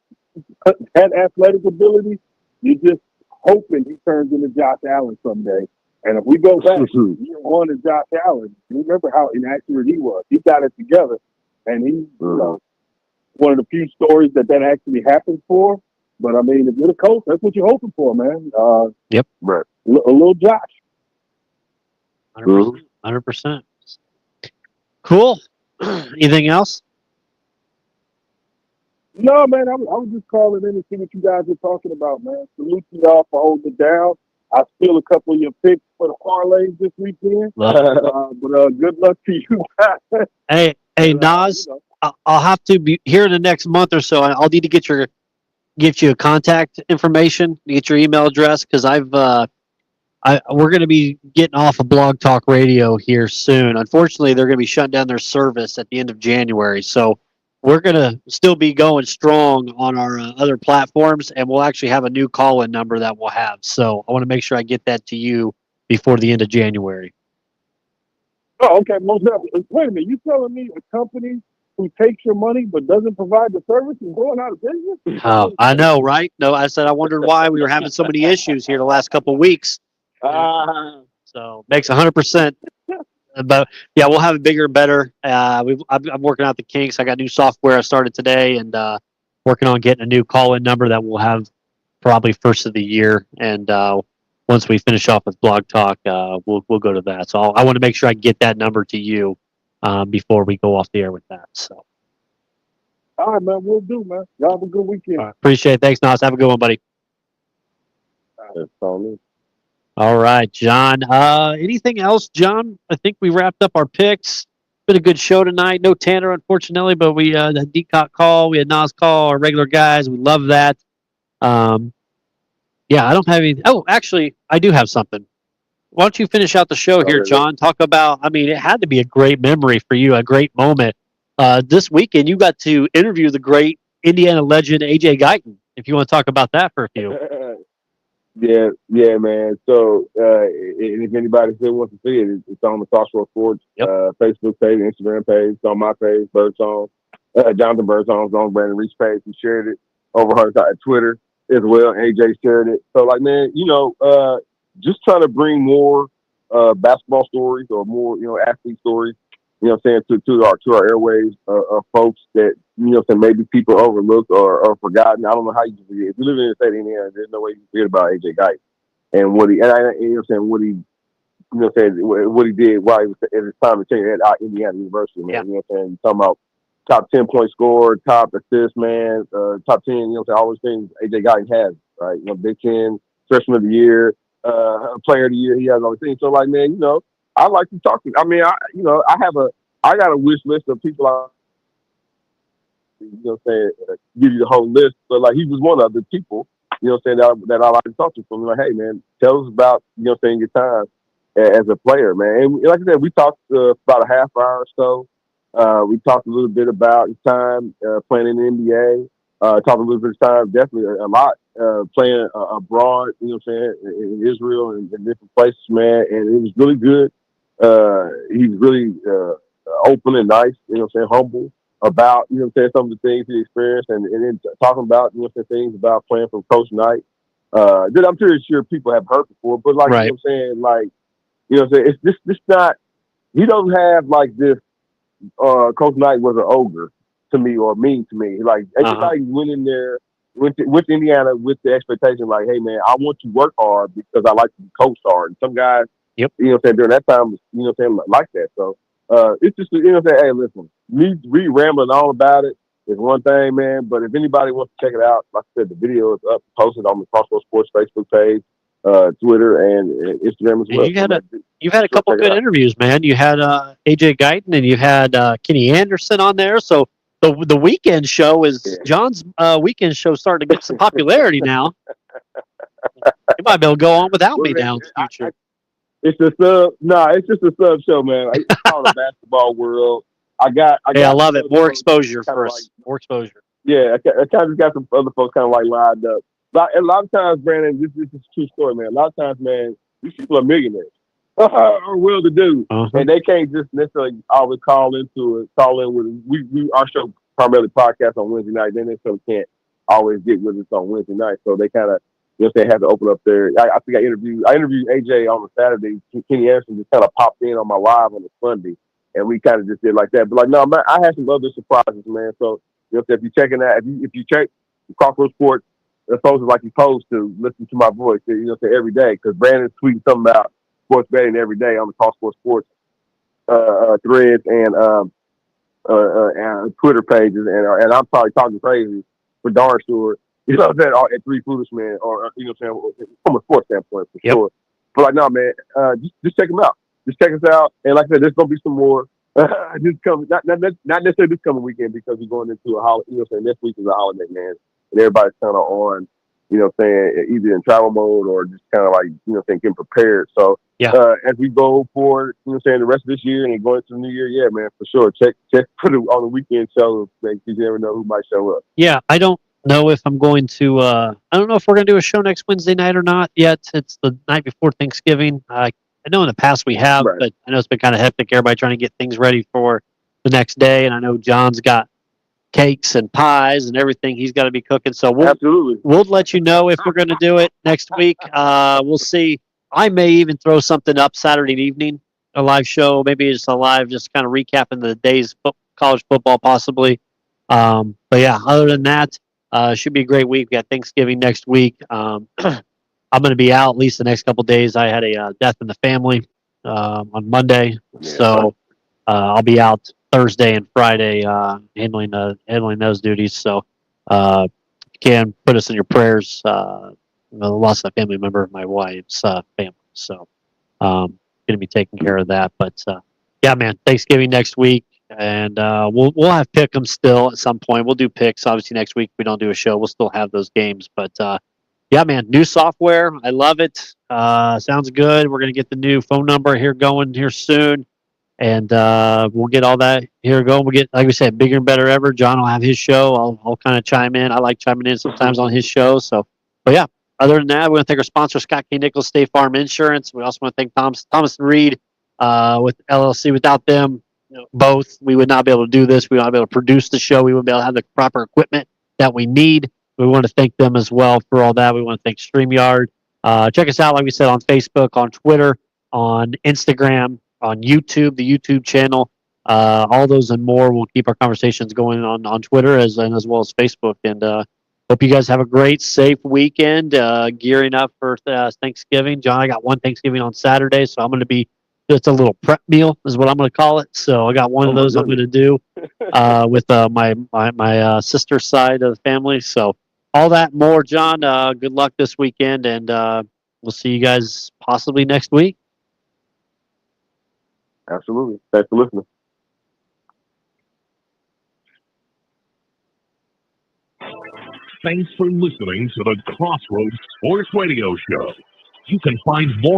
that athletic ability, you're just hoping he turns into Josh Allen someday. And if we go back, year 1 is Josh Allen. Remember how inaccurate he was. He got it together, and he's one of the few stories that actually happened for. But I mean, if you're the coach, that's what you're hoping for, man. Yep. Right. A little Josh. 100%. Cool. Anything else? No, man, I was just calling in to see what you guys were talking about, man. Salute to y'all for holding it down. I steal a couple of your picks for the parlays this weekend. But good luck to you guys. Hey, Nas, I'll have to be here in the next month or so. I'll need to get you contact information, get your email address, because we're going to be getting off of Blog Talk Radio here soon. Unfortunately, they're going to be shutting down their service at the end of January. So we're going to still be going strong on our other platforms, and we'll actually have a new call-in number that we'll have. So I want to make sure I get that to you before the end of January. Oh, okay. Most definitely. Wait a minute. You telling me a company who takes your money but doesn't provide the service is going out of business? Oh, I know, right? No, I said I wondered why we were having so many issues here the last couple of weeks. So makes 100%. But yeah, we'll have it bigger and better. I'm working out the kinks. I got new software I started today, and working on getting a new call-in number that we'll have probably first of the year. And once we finish off with Blog Talk, we'll go to that. So I want to make sure I get that number to you before we go off the air with that. So. All right, man. We'll do, man. Y'all have a good weekend. Appreciate it. Thanks, Nas. Have a good one, buddy. All right, John. Anything else, John? I think we wrapped up our picks. Been a good show tonight. No Tanner, unfortunately, but we had Decock call. We had Nas call. Our regular guys. We love that. Yeah, I don't have any. Oh, actually, I do have something. Why don't you finish out the show here, John? Talk about. I mean, it had to be a great memory for you, a great moment. This weekend, you got to interview the great Indiana legend AJ Guyton. If you want to talk about that for a few. Yeah, man. So, if anybody still wants to see it, it's on the Crossroads Sports Facebook page, Instagram page. It's on my page, Birdsong. Jonathan Birdsong's on Brandon Reach page. He shared it over her at Twitter as well. AJ shared it. So, like, man, just trying to bring more basketball stories or more, athlete stories. You know what I'm saying, to our airwaves of folks that, maybe people overlooked or forgotten. I don't know how you forget. If you live in the state of Indiana, there's no way you forget about AJ Guyton and what he did while he was at his time to tenure at Indiana University, man. Yeah. You know what I'm saying? You're talking about top 10 point scorer, top assist man, top 10, all those things AJ Guyton has, right? Big Ten freshman of the year, player of the year. He has all these things. So like, man, I like to talk to. I mean, I got a wish list of people. Give you the whole list. But like, he was one of the people. That I like to talk to. So I'm like, hey, man, tell us about your time as a player, man. And like I said, we talked about a half hour or so. We talked a little bit about his time playing in the NBA. Talked a little bit of time, definitely a lot playing abroad. In Israel and in different places, man. And it was really good. He's really open and nice. Humble about some of the things he experienced, and then talking about things about playing for Coach Knight. That I'm pretty sure people have heard before, but like right. It's this not. He doesn't have like this. Coach Knight was an ogre to me or mean to me. Like everybody went in there, went to Indiana with the expectation, like, hey man, I want to work hard because I like to be coached hard. And some guys, during that time, like that. So it's just hey, listen, me rambling on about it is one thing, man. But if anybody wants to check it out, like I said, the video is up, posted on the Crossroads Sports Facebook page, Twitter, and Instagram as well. You've had a couple good interviews, man. You had AJ Guyton and you had Kenny Anderson on there. So the weekend show is John's weekend show starting to get some popularity now. You might be able to go on without me now in the future. It's a sub. It's just a sub show, man. It's called the basketball world. I love it. More exposure for us. More exposure. Yeah, I kind of got some other folks kind of like lined up. But a lot of times, Brandon, this is a true story, man. A lot of times, man, these people are millionaires or well-to-do, and they can't just necessarily always call in with our show primarily podcast on Wednesday night. They necessarily can't always get with us on Wednesday night, so they kind of they have to open up their. I think I interviewed AJ on the Saturday. Kenny Anderson just kind of popped in on my live on the Sunday, and we kind of just did like that. But like, no, man, I had some other surprises, man. So if you're checking that, if you check Crossroads Sports, supposed like you're supposed to listen to my voice, every day, because Brandon's tweeting something about sports betting every day on the Crossroads Sports threads and Twitter pages, and I'm probably talking crazy for darn sure. At Three Foolish Men, or from a sports standpoint for sure. But like, no, man, just check them out. Just check us out, and like I said, there's gonna be some more. This coming, not necessarily this coming weekend because we're going into a holiday. Next week is a holiday, man, and everybody's kind of on, either in travel mode or just kind of like, getting prepared. So as we go forward, the rest of this year and going into the new year, yeah, man, for sure. Check for on the weekend show, man, because you never know who might show up. Yeah, I don't know if I'm going to. I don't know if we're going to do a show next Wednesday night or not yet. It's the night before Thanksgiving. I know in the past we have, but I know it's been kind of hectic. Everybody trying to get things ready for the next day, and I know John's got cakes and pies and everything he's got to be cooking. So we'll let you know if we're going to do it next week. We'll see. I may even throw something up Saturday evening, a live show, maybe just a live, just kind of recapping the day's college football possibly. But yeah, other than that, should be a great week. We got Thanksgiving next week. I'm going to be out at least the next couple of days. I had a death in the family on Monday, so I'll be out Thursday and Friday handling those duties. So you can put us in your prayers. The loss of a family member of my wife's family. So going to be taking care of that. But yeah, man, Thanksgiving next week, and we'll have pick'em still at some point. We'll do picks obviously next week. If we don't do a show, we'll still have those games. But yeah, man, new software. I love it. Sounds good. We're going to get the new phone number going here soon. And we'll get all that here going. We'll get, like we said, bigger and better ever. John will have his show. I'll kind of chime in. I like chiming in sometimes on his show. So, but yeah, other than that, we want to thank our sponsor, Scott K. Nichols, State Farm Insurance. We also want to thank Thomas and Reed with LLC. Without them, both, we would not be able to do this. We would not be able to produce the show. We wouldn't be able to have the proper equipment that we need. We want to thank them as well for all that. We want to thank StreamYard. Check us out, like we said, on Facebook, on Twitter, on Instagram, on YouTube, the YouTube channel, all those and more. We'll keep our conversations going on Twitter as well as Facebook. And hope you guys have a great, safe weekend, gearing up for Thanksgiving. John, I got one Thanksgiving on Saturday, so I'm going to be, it's a little prep meal is what I'm going to call it. So I got one of those I'm going to do with my sister's side of the family. So all that more, John. Good luck this weekend, and we'll see you guys possibly next week. Absolutely. Thanks for listening. Thanks for listening to the Crossroads Sports Radio Show. You can find more